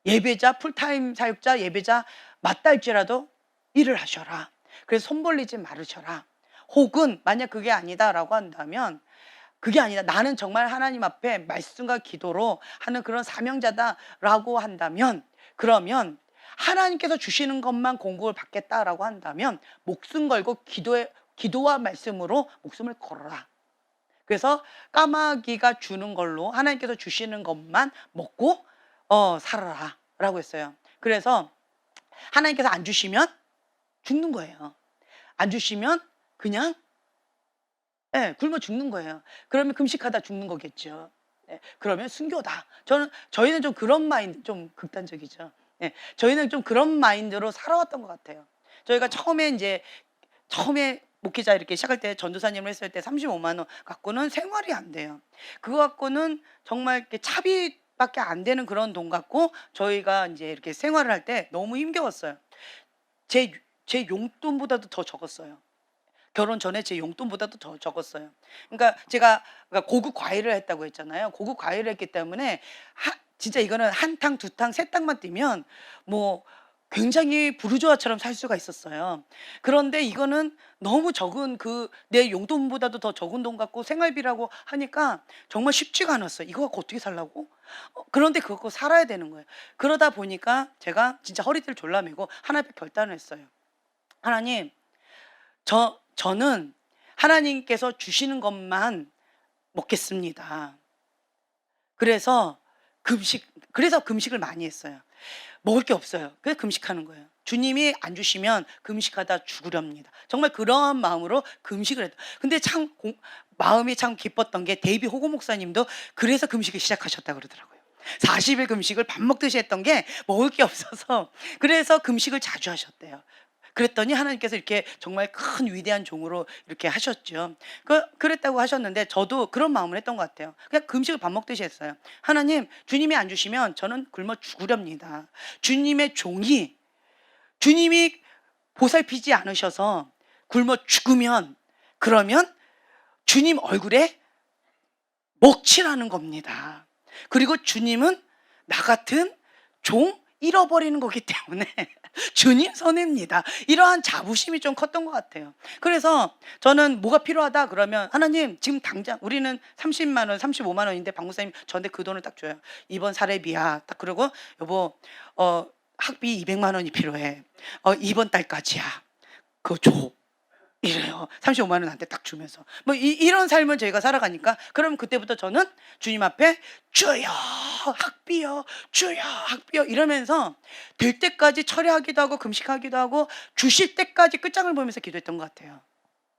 예배자, 풀타임 사역자, 예배자 맞다 할지라도 일을 하셔라. 그래서 손 벌리지 말으셔라. 혹은 만약 그게 아니다라고 한다면 그게 아니다. 나는 정말 하나님 앞에 말씀과 기도로 하는 그런 사명자다라고 한다면 그러면 하나님께서 주시는 것만 공급을 받겠다라고 한다면 목숨 걸고 기도와 말씀으로 목숨을 걸어라. 그래서 까마귀가 주는 걸로 하나님께서 주시는 것만 먹고 살아라라고 했어요. 그래서 하나님께서 안 주시면 죽는 거예요. 안 주시면 그냥 굶어 죽는 거예요. 그러면 금식하다 죽는 거겠죠. 그러면 순교다. 저희는 좀 그런 마인드, 좀 극단적이죠. 저희는 좀 그런 마인드로 살아왔던 것 같아요. 저희가 처음에 목회자 이렇게 시작할 때 전도사님을 했을 때 35만 원 갖고는 생활이 안 돼요. 그거 갖고는 정말 이렇게 차비밖에 안 되는 그런 돈 갖고 저희가 이제 이렇게 생활을 할 때 너무 힘겨웠어요. 제 용돈보다도 더 적었어요. 결혼 전에 제 용돈보다도 더 적었어요. 그러니까 고급 과외를 했다고 했잖아요. 고급 과외를 했기 때문에 진짜 이거는 한 탕, 두 탕, 세 탕만 뛰면 뭐 굉장히 부르주아처럼 살 수가 있었어요. 그런데 이거는 너무 적은 내 용돈보다도 더 적은 돈 갖고 생활비라고 하니까 정말 쉽지가 않았어요. 이거 갖고 어떻게 살라고? 그런데 그거 갖고 살아야 되는 거예요. 그러다 보니까 제가 진짜 허리띠를 졸라매고 하나님 앞에 결단을 했어요. 하나님, 저는 하나님께서 주시는 것만 먹겠습니다. 그래서 금식을 많이 했어요. 먹을 게 없어요. 그래서 금식하는 거예요. 주님이 안 주시면 금식하다 죽으렵니다. 정말 그런 마음으로 금식을 했다. 근데 마음이 참 기뻤던 게 데이비 호고 목사님도 그래서 금식을 시작하셨다고 그러더라고요. 40일 금식을 밥 먹듯이 했던 게 먹을 게 없어서 그래서 금식을 자주 하셨대요. 그랬더니 하나님께서 이렇게 정말 큰 위대한 종으로 이렇게 하셨죠. 그랬다고 하셨는데 저도 그런 마음을 했던 것 같아요. 그냥 금식을 밥 먹듯이 했어요. 하나님, 주님이 안 주시면 저는 굶어 죽으렵니다. 주님이 보살피지 않으셔서 굶어 죽으면 그러면 주님 얼굴에 먹칠하는 겁니다. 그리고 주님은 나 같은 종 잃어버리는 거기 때문에 주님 손해입니다. 이러한 자부심이 좀 컸던 것 같아요. 그래서 저는 뭐가 필요하다 그러면 하나님 지금 당장 우리는 30만 원, 35만 원인데 박목사님 저한테 그 돈을 딱 줘요. 이번 사례비야. 딱 그러고 여보 학비 200만 원이 필요해. 이번 달까지야. 그거 줘. 이래요. 35만 원한테 딱 주면서 뭐 이런 삶을 저희가 살아가니까 그럼 그때부터 저는 주님 앞에 주여 학비요 주여 학비요 이러면서 될 때까지 철회하기도 하고 금식하기도 하고 주실 때까지 끝장을 보면서 기도했던 것 같아요.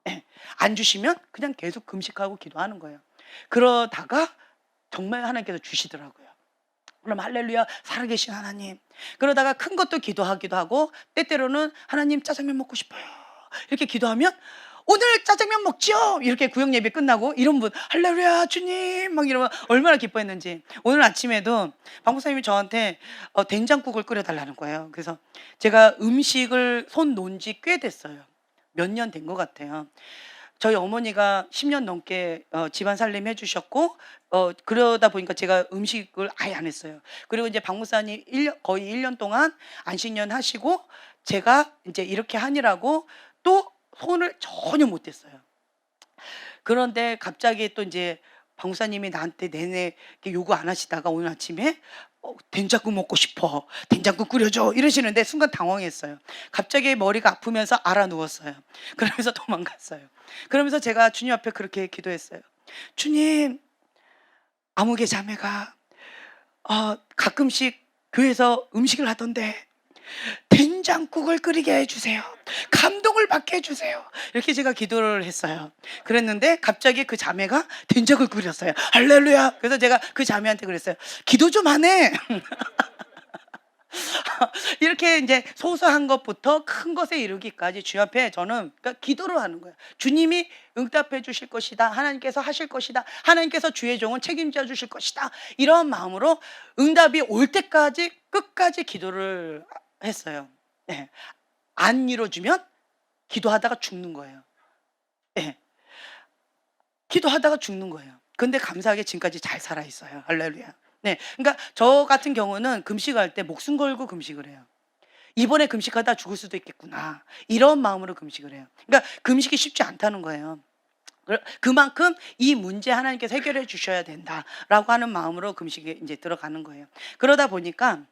예. 안 주시면 그냥 계속 금식하고 기도하는 거예요. 그러다가 정말 하나님께서 주시더라고요. 그럼 할렐루야 살아계신 하나님. 그러다가 큰 것도 기도하기도 하고 때때로는 하나님 짜장면 먹고 싶어요 이렇게 기도하면 오늘 짜장면 먹지요 이렇게 구역 예배 끝나고 이런 분 할렐루야 주님 막 이러면 얼마나 기뻐했는지. 오늘 아침에도 박 목사님이 저한테 된장국을 끓여달라는 거예요. 그래서 제가 음식을 손 놓은 지 꽤 됐어요. 몇 년 된 것 같아요. 저희 어머니가 10년 넘게 집안 살림 해주셨고 그러다 보니까 제가 음식을 아예 안 했어요. 그리고 이제 박 목사님 거의 1년 동안 안식년 하시고 제가 이제 이렇게 하니라고 또 손을 전혀 못 댔어요. 그런데 갑자기 또 이제 박 목사님이 나한테 내내 이렇게 요구 안 하시다가 오늘 아침에 된장국 먹고 싶어 된장국 끓여줘 이러시는데 순간 당황했어요. 갑자기 머리가 아프면서 알아 누웠어요. 그러면서 도망갔어요. 그러면서 제가 주님 앞에 그렇게 기도했어요. 주님 아무개 자매가 가끔씩 교회에서 음식을 하던데 된장국을 끓이게 해주세요. 감동을 받게 해주세요. 이렇게 제가 기도를 했어요. 그랬는데 갑자기 그 자매가 된장을 끓였어요. 할렐루야. 그래서 제가 그 자매한테 그랬어요. 기도 좀 하네. 이렇게 이제 소소한 것부터 큰 것에 이르기까지 주 앞에 저는 그러니까 기도를 하는 거예요. 주님이 응답해 주실 것이다. 하나님께서 하실 것이다. 하나님께서 주의 종은 책임져 주실 것이다. 이런 마음으로 응답이 올 때까지 끝까지 기도를 했어요. 네. 안 이루어주면 기도하다가 죽는 거예요. 네. 기도하다가 죽는 거예요. 근데 감사하게 지금까지 잘 살아 있어요. 할렐루야. 네. 그러니까 저 같은 경우는 금식할 때 목숨 걸고 금식을 해요. 이번에 금식하다 죽을 수도 있겠구나. 이런 마음으로 금식을 해요. 그러니까 금식이 쉽지 않다는 거예요. 그만큼 이 문제 하나님께서 해결해 주셔야 된다라고 하는 마음으로 금식에 이제 들어가는 거예요. 그러다 보니까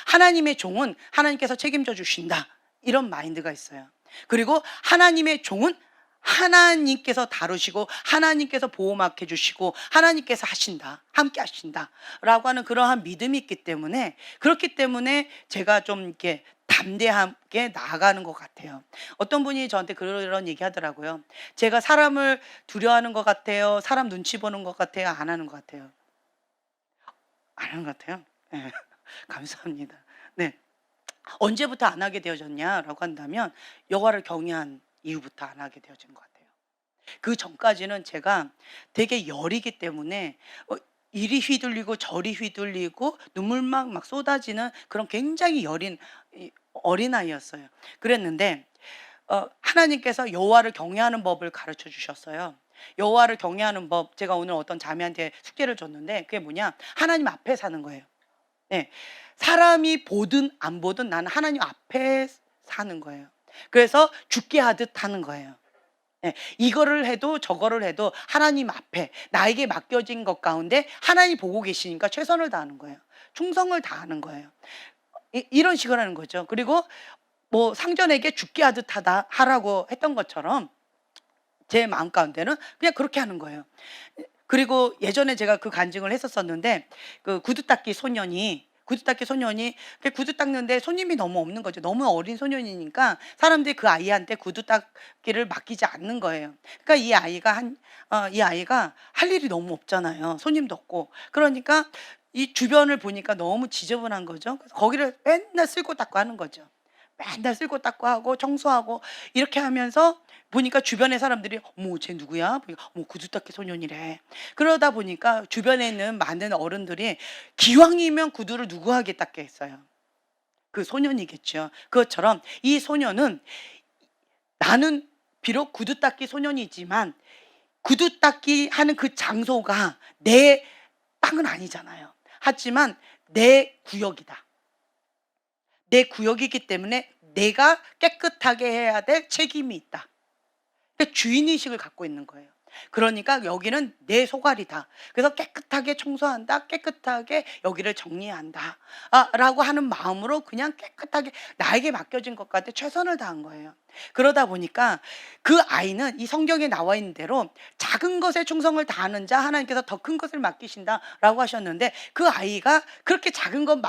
하나님의 종은 하나님께서 책임져 주신다. 이런 마인드가 있어요. 그리고 하나님의 종은 하나님께서 다루시고 하나님께서 보호막해 주시고 하나님께서 하신다. 함께 하신다. 라고 하는 그러한 믿음이 있기 때문에 그렇기 때문에 제가 좀 이렇게 담대하게 나아가는 것 같아요. 어떤 분이 저한테 그런 얘기 하더라고요. 제가 사람을 두려워하는 것 같아요. 사람 눈치 보는 것 같아요. 안 하는 것 같아요. 안 하는 것 같아요. 네. 감사합니다. 네. 언제부터 안 하게 되어졌냐라고 한다면 여호와를 경외한 이후부터 안 하게 되어진 것 같아요. 그 전까지는 제가 되게 열이기 때문에 이리 휘둘리고 저리 휘둘리고 눈물막 막 쏟아지는 그런 굉장히 여린 어린아이였어요. 그랬는데 하나님께서 여호와를 경외하는 법을 가르쳐 주셨어요. 여호와를 경외하는 법, 제가 오늘 어떤 자매한테 숙제를 줬는데 그게 뭐냐? 하나님 앞에 사는 거예요. 네. 사람이 보든 안 보든 나는 하나님 앞에 사는 거예요. 그래서 죽게 하듯 하는 거예요. 네. 이거를 해도 저거를 해도 하나님 앞에 나에게 맡겨진 것 가운데 하나님 보고 계시니까 최선을 다하는 거예요. 충성을 다하는 거예요. 이런 식으로 하는 거죠. 그리고 뭐 상전에게 죽게 하듯 하라고 했던 것처럼 제 마음 가운데는 그냥 그렇게 하는 거예요. 그리고 예전에 제가 그 간증을 했었었는데 그 구두 닦기 소년이 구두 닦는데 손님이 너무 없는 거죠. 너무 어린 소년이니까 사람들이 그 아이한테 구두 닦기를 맡기지 않는 거예요. 그러니까 이 아이가 할 일이 너무 없잖아요. 손님도 없고. 그러니까 이 주변을 보니까 너무 지저분한 거죠. 그래서 거기를 맨날 쓸고 닦고 하는 거죠. 맨날 쓸고 닦고 하고 청소하고 이렇게 하면서 보니까 주변의 사람들이 어머 쟤 누구야? 어머 구두 닦기 소년이래. 그러다 보니까 주변에 있는 많은 어른들이 기왕이면 구두를 누구에게 닦겠어요? 그 소년이겠죠. 그것처럼 이 소년은 나는 비록 구두 닦기 소년이지만 구두 닦기 하는 그 장소가 내 땅은 아니잖아요. 하지만 내 구역이다. 내 구역이기 때문에 내가 깨끗하게 해야 될 책임이 있다. 그러니까 주인의식을 갖고 있는 거예요. 그러니까 여기는 내 소갈이다. 그래서 깨끗하게 청소한다. 깨끗하게 여기를 정리한다. 라고 하는 마음으로 그냥 깨끗하게 나에게 맡겨진 것 같아 최선을 다한 거예요. 그러다 보니까 그 아이는 이 성경에 나와 있는 대로 작은 것에 충성을 다하는 자 하나님께서 더 큰 것을 맡기신다라고 하셨는데, 그 아이가 그렇게 작은 것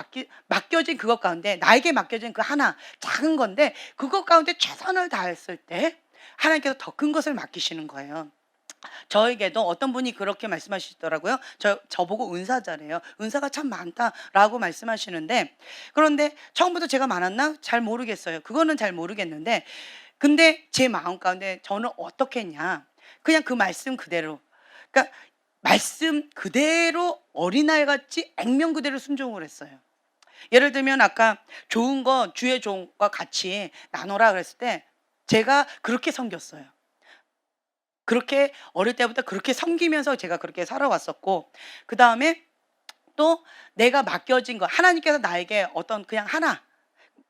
맡겨진 그것 가운데, 나에게 맡겨진 그 하나 작은 건데 그것 가운데 최선을 다했을 때 하나님께서 더 큰 것을 맡기시는 거예요. 저에게도 어떤 분이 그렇게 말씀하시더라고요. 저보고 은사자래요. 은사가 참 많다라고 말씀하시는데, 그런데 처음부터 제가 많았나? 잘 모르겠어요. 그거는 잘 모르겠는데, 근데 제 마음 가운데 저는 어떻게 했냐. 그냥 그 말씀 그대로. 그러니까 말씀 그대로 어린아이 같이 액면 그대로 순종을 했어요. 예를 들면 아까 좋은 거, 주의 좋은 거 같이 나눠라 그랬을 때 제가 그렇게 섬겼어요. 그렇게 어릴 때부터 그렇게 섬기면서 제가 그렇게 살아왔었고, 그다음에 또 내가 맡겨진 거, 하나님께서 나에게 어떤 그냥 하나,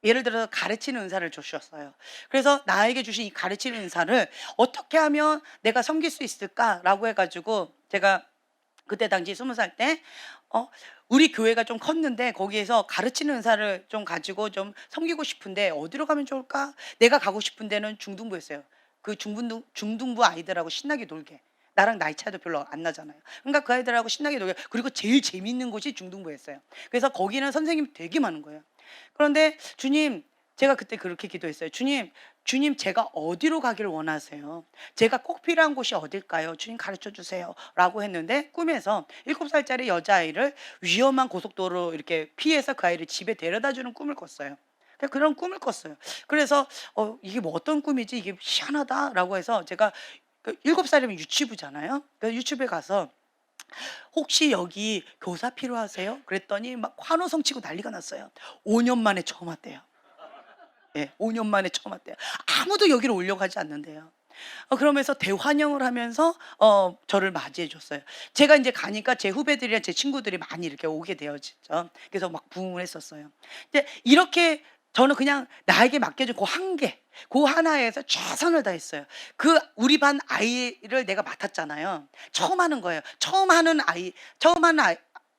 예를 들어서 가르치는 은사를 주셨어요. 그래서 나에게 주신 이 가르치는 은사를 어떻게 하면 내가 섬길 수 있을까라고 해가지고, 제가 그때 당시 20살 때 우리 교회가 좀 컸는데 거기에서 가르치는 은사를 좀 가지고 좀 섬기고 싶은데 어디로 가면 좋을까? 내가 가고 싶은 데는 중등부였어요. 그 중등부 아이들하고 신나게 놀게. 나랑 나이 차이도 별로 안 나잖아요. 그러니까 그 아이들하고 신나게 놀게. 그리고 제일 재밌는 곳이 중등부였어요. 그래서 거기는 선생님이 되게 많은 거예요. 그런데 주님, 제가 그때 그렇게 기도했어요. 주님, 제가 어디로 가기를 원하세요? 제가 꼭 필요한 곳이 어딜까요? 주님 가르쳐 주세요. 라고 했는데, 꿈에서 7살짜리 여자아이를 위험한 고속도로 이렇게 피해서 그 아이를 집에 데려다 주는 꿈을 꿨어요. 그런 꿈을 꿨어요. 그래서 이게 뭐 어떤 꿈이지? 이게 희한하다라고 해서 제가, 그 7살이면 유치부잖아요. 그래서 유치부에 가서 혹시 여기 교사 필요하세요? 그랬더니 막 환호성 치고 난리가 났어요. 5년 만에 처음 왔대요. 예, 5년 만에 처음 왔대요. 아무도 여기를 오려고 하지 않는데요. 그러면서 대환영을 하면서 저를 맞이해 줬어요. 제가 이제 가니까 제 후배들이랑 제 친구들이 많이 이렇게 오게 되어졌죠. 그래서 막 부흥을 했었어요. 근데 이렇게 저는 그냥 나에게 맡겨진 그 한 개, 그 하나에서 최선을 다했어요. 그 우리 반 아이를 내가 맡았잖아요. 처음 하는 거예요. 처음 하는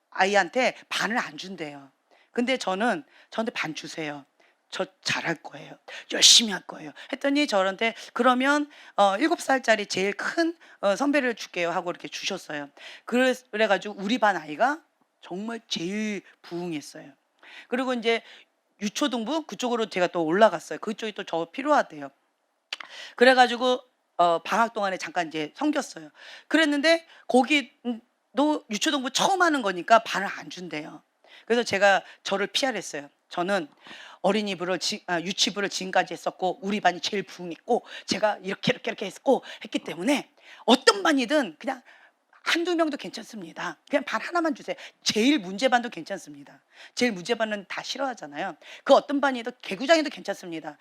아이한테 반을 안 준대요. 근데 저한테 반 주세요. 저 잘할 거예요. 열심히 할 거예요. 했더니 저한테 그러면 7살짜리 제일 큰 선배를 줄게요 하고 이렇게 주셨어요. 그래 가지고 우리 반 아이가 정말 제일 부응했어요. 그리고 이제 유초등부 그쪽으로 제가 또 올라갔어요. 그쪽이 또 저 필요하대요. 그래 가지고 방학 동안에 잠깐 이제 섬겼어요. 그랬는데 거기도 유초등부 처음 하는 거니까 반을 안 준대요. 그래서 제가 저를 피하랬어요. 저는 유치부를 지금까지 했었고 우리 반이 제일 부응했고 제가 이렇게 했기 때문에 어떤 반이든 그냥 한두 명도 괜찮습니다. 그냥 반 하나만 주세요. 제일 문제반도 괜찮습니다. 제일 문제반은 다 싫어하잖아요. 그 어떤 반이든 개구장이도 괜찮습니다.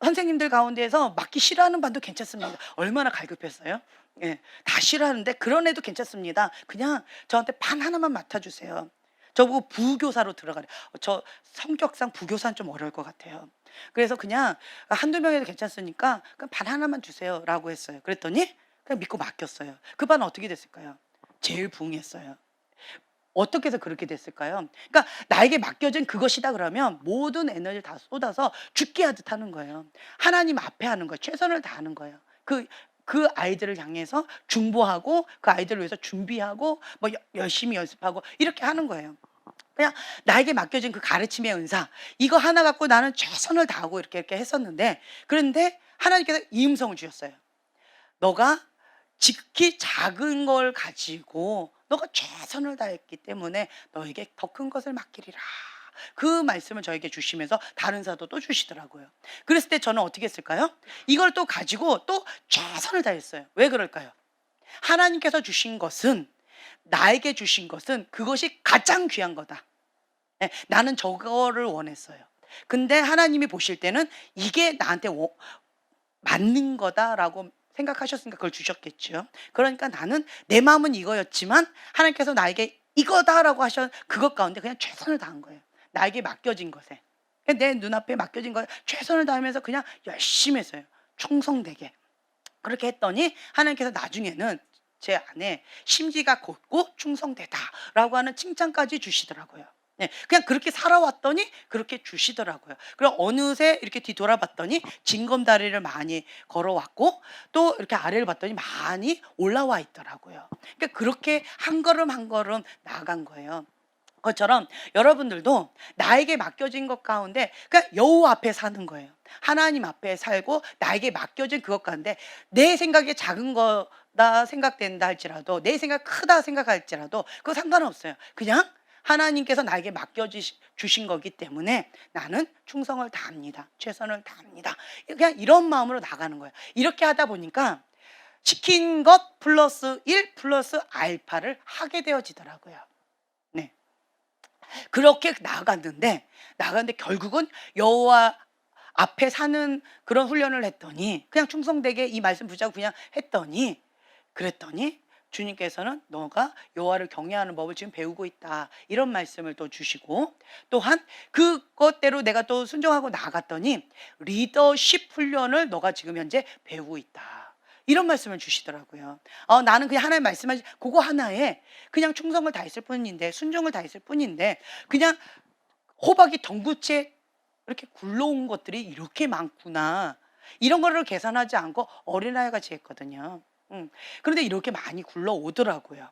선생님들 가운데에서 맡기 싫어하는 반도 괜찮습니다. 얼마나 갈급했어요? 예, 다 싫어하는데 그런 애도 괜찮습니다. 그냥 저한테 반 하나만 맡아주세요. 저보고 부교사로 들어가래. 저 성격상 부교사는 좀 어려울 것 같아요. 그래서 그냥 한두 명에도 괜찮으니까 그냥 반 하나만 주세요라고 했어요. 그랬더니 그냥 믿고 맡겼어요. 그 반은 어떻게 됐을까요? 제일 부응했어요. 어떻게 해서 그렇게 됐을까요? 그러니까 나에게 맡겨진 그것이다 그러면 모든 에너지를 다 쏟아서 죽게 하듯 하는 거예요. 하나님 앞에 하는 거예요. 최선을 다하는 거예요. 그 아이들을 향해서 중보하고 그 아이들을 위해서 준비하고 뭐 열심히 연습하고 이렇게 하는 거예요. 그냥 나에게 맡겨진 그 가르침의 은사, 이거 하나 갖고 나는 최선을 다하고 이렇게 했었는데, 그런데 하나님께서 이 음성을 주셨어요. 너가 지극히 작은 걸 가지고 너가 최선을 다했기 때문에 너에게 더 큰 것을 맡기리라. 그 말씀을 저에게 주시면서 다른 사도 또 주시더라고요. 그랬을 때 저는 어떻게 했을까요? 이걸 또 가지고 또 최선을 다했어요. 왜 그럴까요? 하나님께서 주신 것은, 나에게 주신 것은 그것이 가장 귀한 거다. 네, 나는 저거를 원했어요. 근데 하나님이 보실 때는 이게 나한테 맞는 거다라고 생각하셨으니까 그걸 주셨겠죠. 그러니까 나는 내 마음은 이거였지만 하나님께서 나에게 이거다라고 하신 그것 가운데 그냥 최선을 다한 거예요. 나에게 맡겨진 것에. 내 눈앞에 맡겨진 거에 최선을 다하면서 그냥 열심히 했어요. 충성되게. 그렇게 했더니 하나님께서 나중에는 제 안에 심지가 곧고 충성되다라고 하는 칭찬까지 주시더라고요. 네, 그냥 그렇게 살아왔더니 그렇게 주시더라고요. 그리고 어느새 이렇게 뒤돌아봤더니 징검다리를 많이 걸어왔고 또 이렇게 아래를 봤더니 많이 올라와 있더라고요. 그러니까 그렇게 한 걸음 한 걸음 나아간 거예요. 것처럼 여러분들도 나에게 맡겨진 것 가운데 그러니까 여호와 앞에 사는 거예요. 하나님 앞에 살고 나에게 맡겨진 그것 가운데 내 생각이 작은 거다 생각된다 할지라도 내 생각 크다 생각할지라도 그거 상관없어요. 그냥 하나님께서 나에게 주신 거기 때문에 나는 충성을 다합니다. 최선을 다합니다. 그냥 이런 마음으로 나가는 거예요. 이렇게 하다 보니까 시킨 것 플러스 1 플러스 알파를 하게 되어지더라고요. 네. 그렇게 나갔는데 결국은 여호와 앞에 사는 그런 훈련을 했더니 그냥 충성되게 이 말씀 붙잡고 그냥 했더니 그랬더니 주님께서는 너가 여호와를 경외하는 법을 지금 배우고 있다. 이런 말씀을 또 주시고 또한 그것대로 내가 또 순종하고 나갔더니 리더십 훈련을 너가 지금 현재 배우고 있다. 이런 말씀을 주시더라고요. 나는 그냥 하나님 말씀하신 그거 하나에 그냥 충성을 다했을 뿐인데 순종을 다했을 뿐인데 그냥 호박이 덩구채 이렇게 굴러온 것들이 이렇게 많구나. 이런 거를 계산하지 않고 어린아이 같이 했거든요. 그런데 이렇게 많이 굴러오더라고요.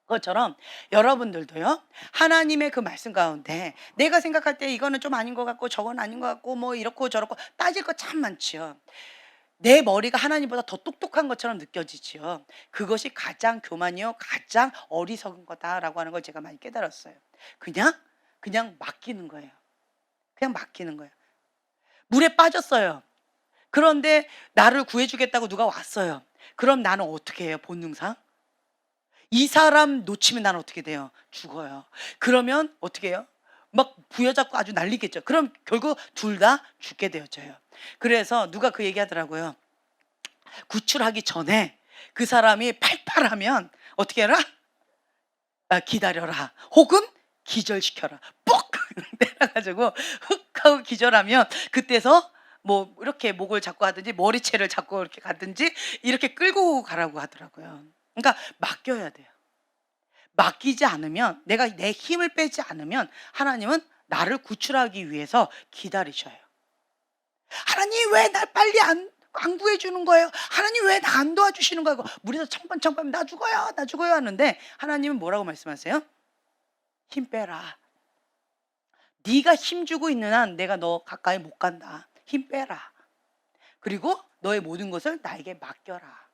그것처럼 여러분들도요 하나님의 그 말씀 가운데 내가 생각할 때 이거는 좀 아닌 것 같고 저건 아닌 것 같고 뭐 이렇고 저렇고 따질 거 참 많지요. 내 머리가 하나님보다 더 똑똑한 것처럼 느껴지지요. 그것이 가장 교만이요 가장 어리석은 거다라고 하는 걸 제가 많이 깨달았어요. 그냥 맡기는 거예요. 그냥 맡기는 거예요. 물에 빠졌어요. 그런데 나를 구해주겠다고 누가 왔어요. 그럼 나는 어떻게 해요? 본능상 이 사람 놓치면 나는 어떻게 돼요? 죽어요. 그러면 어떻게 해요? 막 부여잡고 아주 난리겠죠. 그럼 결국 둘 다 죽게 되어져요. 그래서 누가 그 얘기하더라고요. 구출하기 전에 그 사람이 팔팔하면 어떻게 해라? 기다려라. 혹은 기절시켜라. 뽁 때려가지고 흑 하고 기절하면 그때서 뭐 이렇게 목을 잡고 하든지 머리채를 잡고 이렇게 가든지 이렇게 끌고 가라고 하더라고요. 그러니까 맡겨야 돼요. 맡기지 않으면 내가 내 힘을 빼지 않으면 하나님은 나를 구출하기 위해서 기다리셔요. 하나님 왜 날 빨리 안 구해주는 거예요? 하나님 왜 나 안 도와주시는 거예요? 무리에서 청번청번 나 죽어요 하는데 하나님은 뭐라고 말씀하세요? 힘 빼라. 네가 힘주고 있는 한 내가 너 가까이 못 간다. 힘 빼라. 그리고 너의 모든 것을 나에게 맡겨라.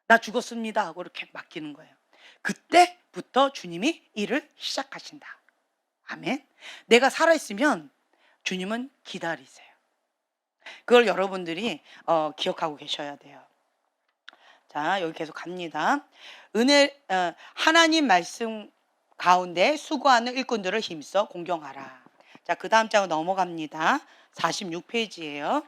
나 죽었습니다 하고 이렇게 맡기는 거예요. 그때부터 주님이 일을 시작하신다. 아멘. 내가 살아있으면 주님은 기다리세요. 그걸 여러분들이 기억하고 계셔야 돼요. 자, 여기 계속 갑니다. 하나님 말씀 가운데 수고하는 일꾼들을 힘써 공경하라. 자, 그 다음 장으로 넘어갑니다. 46페이지예요.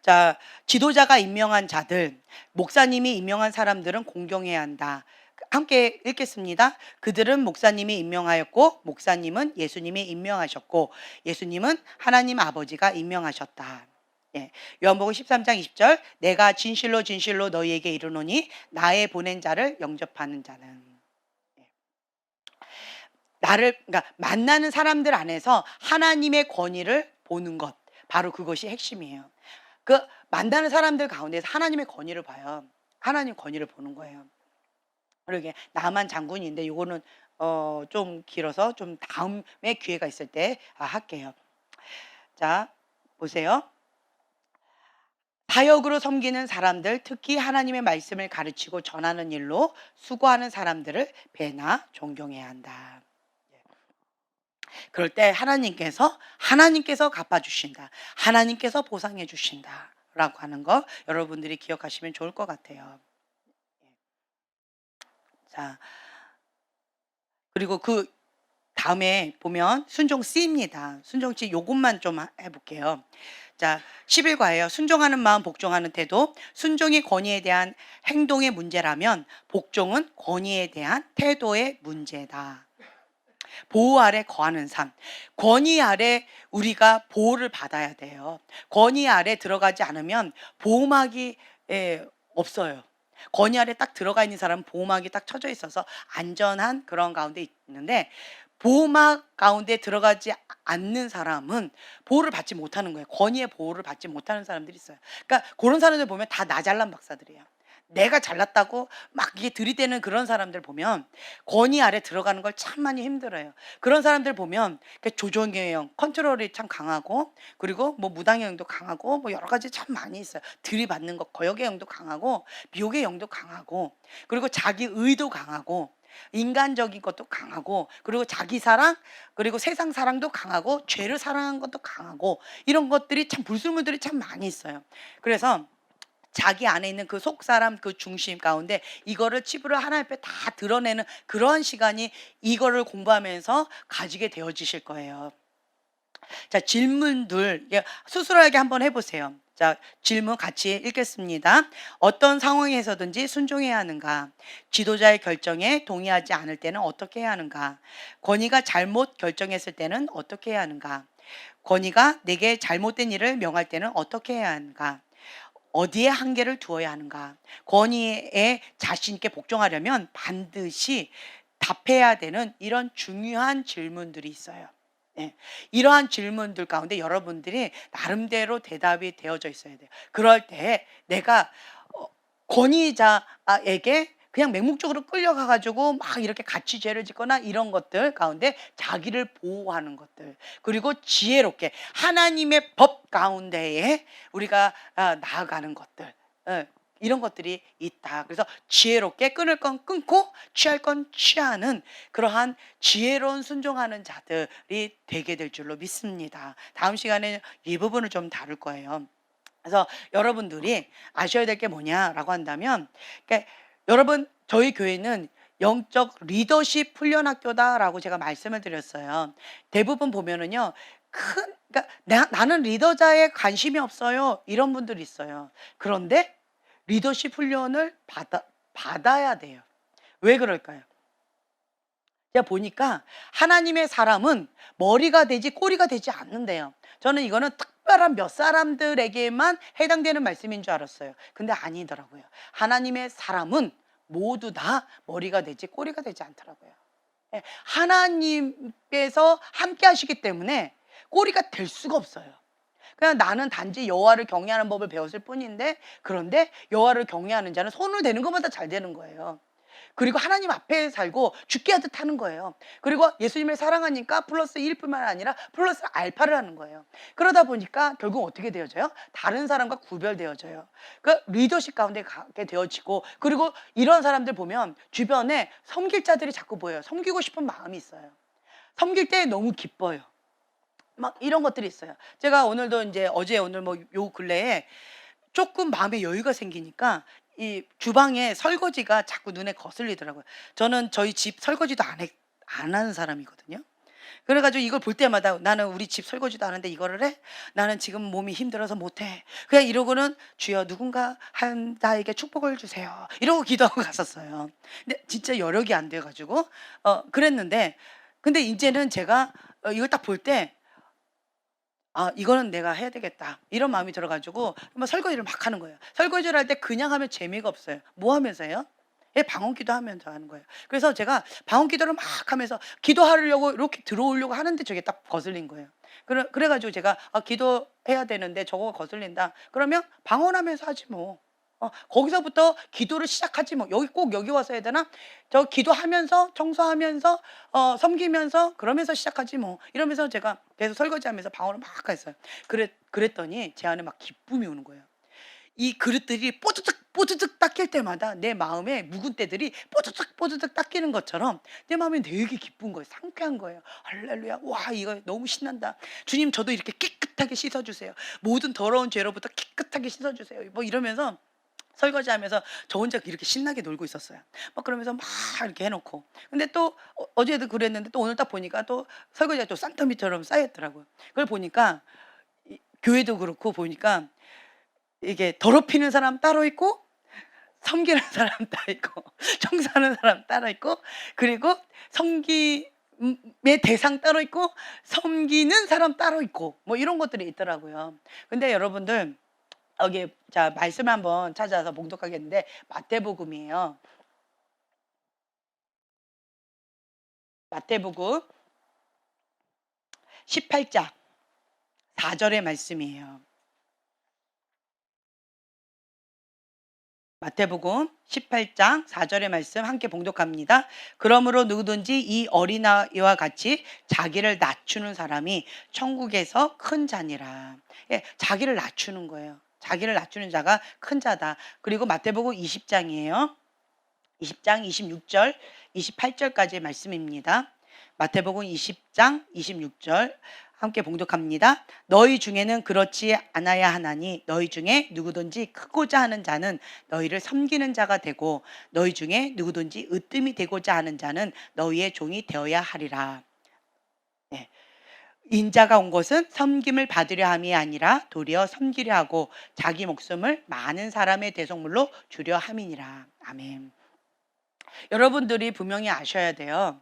자, 지도자가 임명한 자들, 목사님이 임명한 사람들은 공경해야 한다. 함께 읽겠습니다. 그들은 목사님이 임명하였고 목사님은 예수님이 임명하셨고 예수님은 하나님 아버지가 임명하셨다. 예. 요한복음 13장 20절 내가 진실로 진실로 너희에게 이르노니 나의 보낸 자를 영접하는 자는 그러니까 만나는 사람들 안에서 하나님의 권위를 보는 것 바로 그것이 핵심이에요. 그 만나는 사람들 가운데서 하나님의 권위를 봐요. 하나님 권위를 보는 거예요. 그러게 나만 장군인데 이거는 좀 길어서 좀 다음에 기회가 있을 때 할게요. 자, 보세요. 사역으로 섬기는 사람들, 특히 하나님의 말씀을 가르치고 전하는 일로 수고하는 사람들을 배나 존경해야 한다. 그럴 때 하나님께서 갚아주신다. 하나님께서 보상해 주신다. 라고 하는 거 여러분들이 기억하시면 좋을 것 같아요. 자, 그리고 그 다음에 보면 순종 C입니다. 순종 C 요것만 좀 해볼게요. 자, 11과예요. 순종하는 마음, 복종하는 태도. 순종이 권위에 대한 행동의 문제라면 복종은 권위에 대한 태도의 문제다. 보호 아래 거하는 삶. 권위 아래 우리가 보호를 받아야 돼요. 권위 아래 들어가지 않으면 보호막이 없어요. 권위 아래 딱 들어가 있는 사람은 보호막이 딱 쳐져 있어서 안전한 그런 가운데 있는데, 보호막 가운데 들어가지 않는 사람은 보호를 받지 못하는 거예요. 권위의 보호를 받지 못하는 사람들이 있어요. 그러니까 그런 사람들 보면 다 나 잘난 박사들이에요. 내가 잘났다고 막 이게 들이대는 그런 사람들 보면 권위 아래 들어가는 걸 참 많이 힘들어요. 그런 사람들 보면 조종의 영, 컨트롤이 참 강하고, 그리고 뭐 무당의 영도 강하고, 뭐 여러 가지 참 많이 있어요. 들이받는 것, 거역의 영도 강하고, 미혹의 영도 강하고, 그리고 자기 의도 강하고, 인간적인 것도 강하고, 그리고 자기 사랑, 그리고 세상 사랑도 강하고, 죄를 사랑하는 것도 강하고, 이런 것들이 참 불순물들이 참 많이 있어요. 그래서 자기 안에 있는 그 속사람, 그 중심 가운데 이거를 치부를 하나님 앞에 다 드러내는 그러한 시간이 이거를 공부하면서 가지게 되어지실 거예요. 자, 질문들 스스로에게 한번 해보세요. 자, 질문 같이 읽겠습니다. 어떤 상황에서든지 순종해야 하는가? 지도자의 결정에 동의하지 않을 때는 어떻게 해야 하는가? 권위가 잘못 결정했을 때는 어떻게 해야 하는가? 권위가 내게 잘못된 일을 명할 때는 어떻게 해야 하는가? 어디에 한계를 두어야 하는가? 권위에 자신 있게 복종하려면 반드시 답해야 되는 이런 중요한 질문들이 있어요. 네. 이러한 질문들 가운데 여러분들이 나름대로 대답이 되어져 있어야 돼요. 그럴 때 내가 권위자에게 그냥 맹목적으로 끌려가 가지고 막 이렇게 같이 죄를 짓거나 이런 것들 가운데 자기를 보호하는 것들, 그리고 지혜롭게 하나님의 법 가운데에 우리가 나아가는 것들, 이런 것들이 있다. 그래서 지혜롭게 끊을 건 끊고 취할 건 취하는 그러한 지혜로운 순종하는 자들이 되게 될 줄로 믿습니다. 다음 시간에 이 부분을 좀 다룰 거예요. 그래서 여러분들이 아셔야 될 게 뭐냐라고 한다면, 그러니까 여러분, 저희 교회는 영적 리더십 훈련 학교다라고 제가 말씀을 드렸어요. 대부분 보면은요, 그러니까 나는 리더자에 관심이 없어요, 이런 분들이 있어요. 그런데 리더십 훈련을 받아야 돼요. 왜 그럴까요? 제가 보니까 하나님의 사람은 머리가 되지 꼬리가 되지 않는데요. 저는 이거는 특별한 몇 사람들에게만 해당되는 말씀인 줄 알았어요. 근데 아니더라고요. 하나님의 사람은 모두 다 머리가 되지 꼬리가 되지 않더라고요. 예, 하나님께서 함께 하시기 때문에 꼬리가 될 수가 없어요. 그냥 나는 단지 여호와를 경외하는 법을 배웠을 뿐인데, 그런데 여호와를 경외하는 자는 손을 대는 것마다 잘 되는 거예요. 그리고 하나님 앞에 살고 죽게 하듯 하는 거예요. 그리고 예수님을 사랑하니까 플러스 1뿐만 아니라 플러스 알파를 하는 거예요. 그러다 보니까 결국 어떻게 되어져요? 다른 사람과 구별되어져요. 그 리더십 가운데 가게 되어지고, 그리고 이런 사람들 보면 주변에 섬길 자들이 자꾸 보여요. 섬기고 싶은 마음이 있어요. 섬길 때 너무 기뻐요. 막 이런 것들이 있어요. 제가 오늘도 이제 어제 오늘 뭐 요 근래에 조금 마음에 여유가 생기니까 이 주방에 설거지가 자꾸 눈에 거슬리더라고요. 저는 저희 집 설거지도 안 하는 사람이거든요. 그래 가지고 이걸 볼 때마다 '나는 우리 집 설거지도 안 하는데 이거를 해? 나는 지금 몸이 힘들어서 못 해.' 그냥 이러고는 '주여 누군가 한 자에게 축복을 주세요.' 이러고 기도하고 갔었어요. 근데 진짜 여력이 안 돼 가지고 그랬는데, 근데 인제는 제가 이걸 딱 볼 때 '아 이거는 내가 해야 되겠다.' 이런 마음이 들어 가지고 막 설거지를 막 하는 거예요. 설거지를 할 때 그냥 하면 재미가 없어요. 뭐 하면서 해요? 예, 방언 기도하면서 하는 거예요. 그래서 제가 방언 기도를 막 하면서 기도하려고 이렇게 들어오려고 하는데 저게 딱 거슬린 거예요. 그래 가지고 제가 '아 기도해야 되는데 저거가 거슬린다.' 그러면 방언하면서 하지 뭐. 거기서부터 기도를 시작하지 뭐. 여기 꼭 여기 와서 해야 되나? 저 기도하면서 청소하면서 섬기면서 그러면서 시작하지 뭐. 이러면서 제가 계속 설거지하면서 방언을 막 했어요. 그랬더니 제 안에 막 기쁨이 오는 거예요. 이 그릇들이 뽀드득 뽀드득 닦일 때마다 내 마음에 묵은 때들이 뽀드득 뽀드득 닦이는 것처럼 내 마음이 되게 기쁜 거예요. 상쾌한 거예요. 할렐루야. 와, 이거 너무 신난다. 주님, 저도 이렇게 깨끗하게 씻어 주세요. 모든 더러운 죄로부터 깨끗하게 씻어 주세요. 뭐 이러면서 설거지하면서 저 혼자 이렇게 신나게 놀고 있었어요. 막 그러면서 막 이렇게 해 놓고. 근데 또 어제도 그랬는데 또 오늘 딱 보니까 또 설거지가 또 산더미처럼 쌓였더라고요. 그걸 보니까 교회도 그렇고 보니까 이게 더럽히는 사람 따로 있고 섬기는 사람 따로 있고 청소하는 사람 따로 있고, 그리고 의 대상 따로 있고 섬기는 사람 따로 있고 뭐 이런 것들이 있더라고요. 근데 여러분들 여기 자 말씀 한번 찾아서 봉독하겠는데 마태복음이에요. 마태복음 18장 4절의 말씀이에요. 마태복음 18장 4절의 말씀 함께 봉독합니다. 그러므로 누구든지 이 어린아이와 같이 자기를 낮추는 사람이 천국에서 큰 자니라. 예, 자기를 낮추는 거예요. 자기를 낮추는 자가 큰 자다. 그리고 마태복음 20장이에요. 20장 26절, 28절까지의 말씀입니다. 마태복음 20장 26절 함께 봉독합니다. 너희 중에는 그렇지 않아야 하나니 너희 중에 누구든지 크고자 하는 자는 너희를 섬기는 자가 되고 너희 중에 누구든지 으뜸이 되고자 하는 자는 너희의 종이 되어야 하리라. 네. 인자가 온 것은 섬김을 받으려 함이 아니라 도리어 섬기려 하고 자기 목숨을 많은 사람의 대속물로 주려 함이니라. 아멘. 여러분들이 분명히 아셔야 돼요.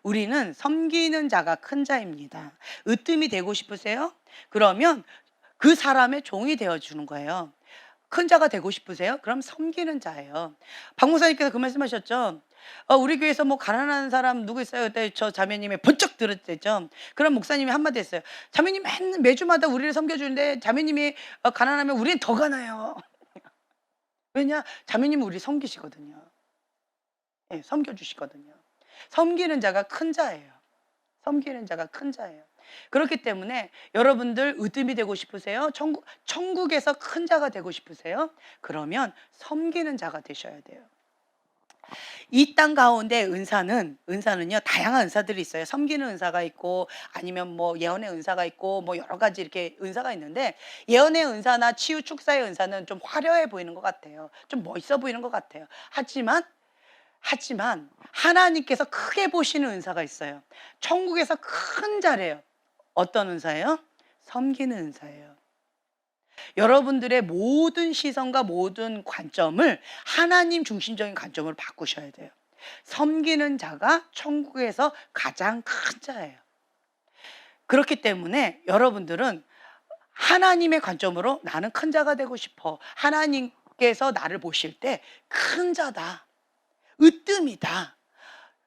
우리는 섬기는 자가 큰 자입니다. 으뜸이 되고 싶으세요? 그러면 그 사람의 종이 되어주는 거예요. 큰 자가 되고 싶으세요? 그럼 섬기는 자예요. 박 목사님께서 그 말씀하셨죠. 우리 교회에서 뭐 가난한 사람 누구 있어요? 그때 저 자매님이 번쩍 들었대죠. 그럼 목사님이 한마디 했어요. 자매님 매주마다 우리를 섬겨주는데 자매님이 가난하면 우리는 더 가나요. 왜냐? 자매님은 우리 섬기시거든요. 네, 섬겨주시거든요. 섬기는 자가 큰 자예요. 섬기는 자가 큰 자예요. 그렇기 때문에 여러분들 으뜸이 되고 싶으세요? 천국에서 큰 자가 되고 싶으세요? 그러면 섬기는 자가 되셔야 돼요. 이 땅 가운데 은사는요 다양한 은사들이 있어요. 섬기는 은사가 있고 아니면 뭐 예언의 은사가 있고 뭐 여러 가지 이렇게 은사가 있는데 예언의 은사나 치유 축사의 은사는 좀 화려해 보이는 것 같아요. 좀 멋있어 보이는 것 같아요. 하지만 하나님께서 크게 보시는 은사가 있어요. 천국에서 큰 자래요. 어떤 은사예요? 섬기는 은사예요. 여러분들의 모든 시선과 모든 관점을 하나님 중심적인 관점으로 바꾸셔야 돼요. 섬기는 자가 천국에서 가장 큰 자예요. 그렇기 때문에 여러분들은 하나님의 관점으로 나는 큰 자가 되고 싶어. 하나님께서 나를 보실 때 큰 자다. 으뜸이다.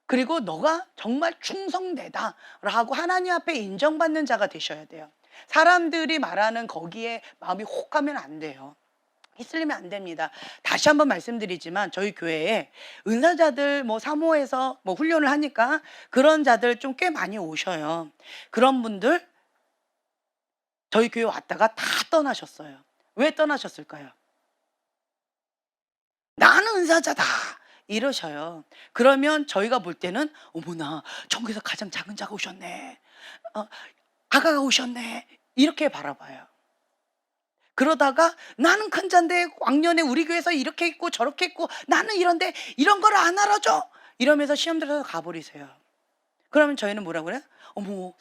그리고 너가 정말 충성되다 라고 하나님 앞에 인정받는 자가 되셔야 돼요. 사람들이 말하는 거기에 마음이 혹하면 안 돼요. 휩쓸리면 안 됩니다. 다시 한번 말씀드리지만 저희 교회에 은사자들 뭐 사모해서 뭐 훈련을 하니까 그런 자들 좀 꽤 많이 오셔요. 그런 분들 저희 교회 왔다가 다 떠나셨어요. 왜 떠나셨을까요? 나는 은사자다 이러셔요. 그러면 저희가 볼 때는 어머나 천국에서 가장 작은 자가 오셨네. 아가가 오셨네. 이렇게 바라봐요. 그러다가 나는 큰 자인데 왕년에 우리 교회에서 이렇게 했고 저렇게 했고 나는 이런데 이런 걸 안 알아줘. 이러면서 시험 들어서 가버리세요. 그러면 저희는 뭐라고 그래요? 어머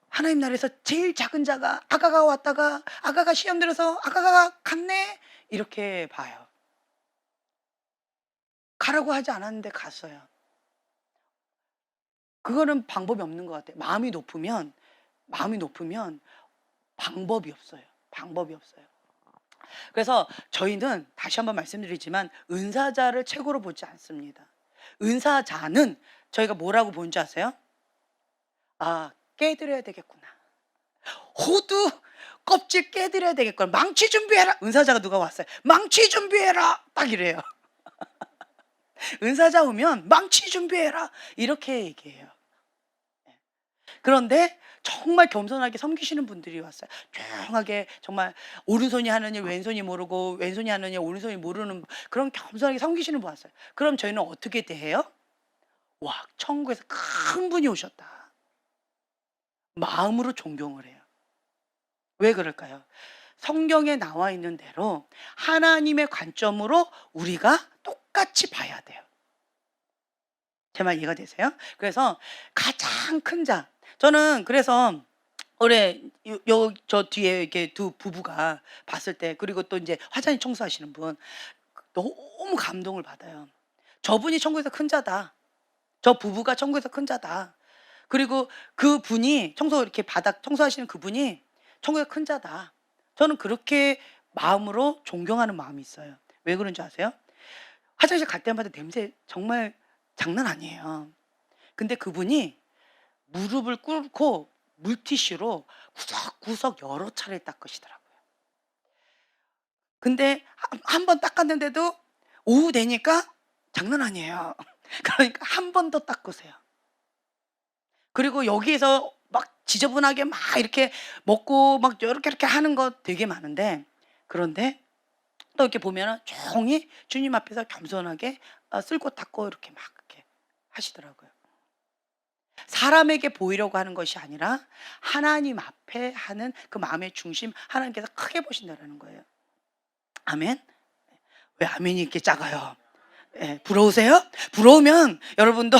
하나님 나라에서 제일 작은 자가 아가가 왔다가 아가가 시험 들어서 아가가 갔네. 이렇게 봐요. 가라고 하지 않았는데 갔어요. 그거는 방법이 없는 것 같아요. 마음이 높으면 방법이 없어요. 방법이 없어요. 그래서 저희는 다시 한번 말씀드리지만 은사자를 최고로 보지 않습니다. 은사자는 저희가 뭐라고 보는지 아세요? 아, 깨드려야 되겠구나. 호두 껍질 깨드려야 되겠구나. 망치 준비해라. 은사자가 누가 왔어요. 망치 준비해라. 딱 이래요. 은사자 오면 망치 준비해라. 이렇게 얘기해요. 그런데 정말 겸손하게 섬기시는 분들이 왔어요. 조용하게 정말 오른손이 하는 일 왼손이 모르고 왼손이 하는 일 오른손이 모르는 그런 겸손하게 섬기시는 분 왔어요. 그럼 저희는 어떻게 대해요? 와, 천국에서 큰 분이 오셨다. 마음으로 존경을 해요. 왜 그럴까요? 성경에 나와 있는 대로 하나님의 관점으로 우리가 똑같이 봐야 돼요. 제 말 이해가 되세요? 그래서 가장 큰 자, 저는 그래서 올해 저 뒤에 이렇게 두 부부가 봤을 때 그리고 또 이제 화장실 청소하시는 분 너무 감동을 받아요. 저분이 천국에서 큰 자다. 저 부부가 천국에서 큰 자다. 그리고 그분이 청소 이렇게 바닥 청소하시는 그분이 천국의 큰 자다. 저는 그렇게 마음으로 존경하는 마음이 있어요. 왜 그런 줄 아세요? 화장실 갈 때마다 냄새 정말 장난 아니에요. 근데 그분이 무릎을 꿇고 물티슈로 구석구석 여러 차례 닦으시더라고요. 근데 한 번 닦았는데도 오후 되니까 장난 아니에요. 그러니까 한 번 더 닦으세요. 그리고 여기에서 막 지저분하게 막 이렇게 먹고 막 요렇게 이렇게 하는 거 되게 많은데, 그런데 또 이렇게 보면은 조용히 주님 앞에서 겸손하게 쓸고 닦고 이렇게 막 이렇게 하시더라고요. 사람에게 보이려고 하는 것이 아니라 하나님 앞에 하는 그 마음의 중심, 하나님께서 크게 보신다라는 거예요. 아멘. 왜 아멘이 이렇게 작아요? 예, 부러우세요? 부러우면 여러분도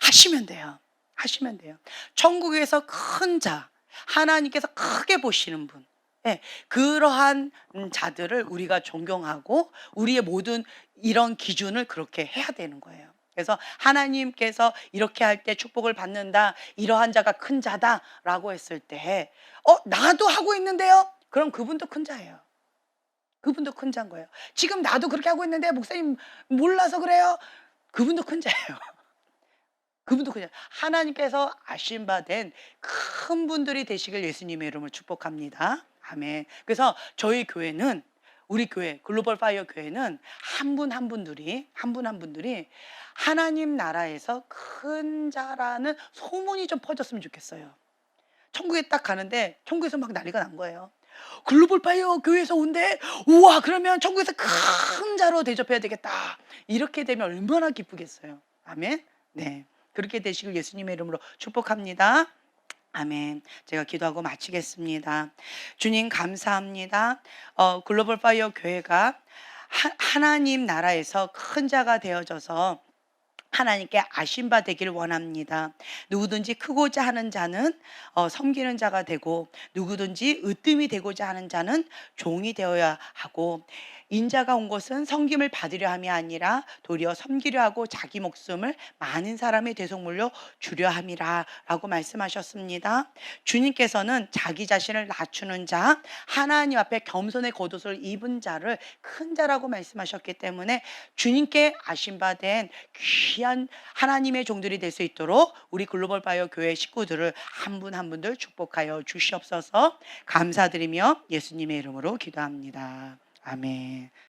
하시면 돼요. 하시면 돼요. 천국에서 큰 자, 하나님께서 크게 보시는 분. 예, 그러한 자들을 우리가 존경하고 우리의 모든 이런 기준을 그렇게 해야 되는 거예요. 그래서 하나님께서 이렇게 할 때 축복을 받는다, 이러한 자가 큰 자다라고 했을 때, 나도 하고 있는데요? 그럼 그분도 큰 자예요. 그분도 큰 자인 거예요. 지금 나도 그렇게 하고 있는데 목사님 몰라서 그래요? 그분도 큰 자예요. 그분도 그냥 하나님께서 아신 바 된 큰 분들이 되시길 예수님의 이름으로 축복합니다. 아멘. 그래서 저희 교회는, 우리 교회 글로벌 파이어 교회는 한 분 한 분들이 한 분 한 분들이 하나님 나라에서 큰 자라는 소문이 좀 퍼졌으면 좋겠어요. 천국에 딱 가는데 천국에서 막 난리가 난 거예요. 글로벌 파이어 교회에서 온대. 우와, 그러면 천국에서 큰 자로 대접해야 되겠다. 이렇게 되면 얼마나 기쁘겠어요. 아멘. 네. 그렇게 되시길 예수님의 이름으로 축복합니다. 아멘. 제가 기도하고 마치겠습니다. 주님 감사합니다. 글로벌 파이어 교회가 하나님 나라에서 큰 자가 되어져서 하나님께 아신 바 되기를 원합니다. 누구든지 크고자 하는 자는 섬기는 자가 되고, 누구든지 으뜸이 되고자 하는 자는 종이 되어야 하고, 인자가 온 것은 섬김을 받으려 함이 아니라 도리어 섬기려 하고 자기 목숨을 많은 사람의 대속물로 주려 함이라 라고 말씀하셨습니다. 주님께서는 자기 자신을 낮추는 자, 하나님 앞에 겸손의 겉옷을 입은 자를 큰 자라고 말씀하셨기 때문에 주님께 아신 바 된 귀한 하나님의 종들이 될 수 있도록 우리 글로벌 바이오 교회 식구들을 한 분 한 분들 축복하여 주시옵소서. 감사드리며 예수님의 이름으로 기도합니다. 아멘.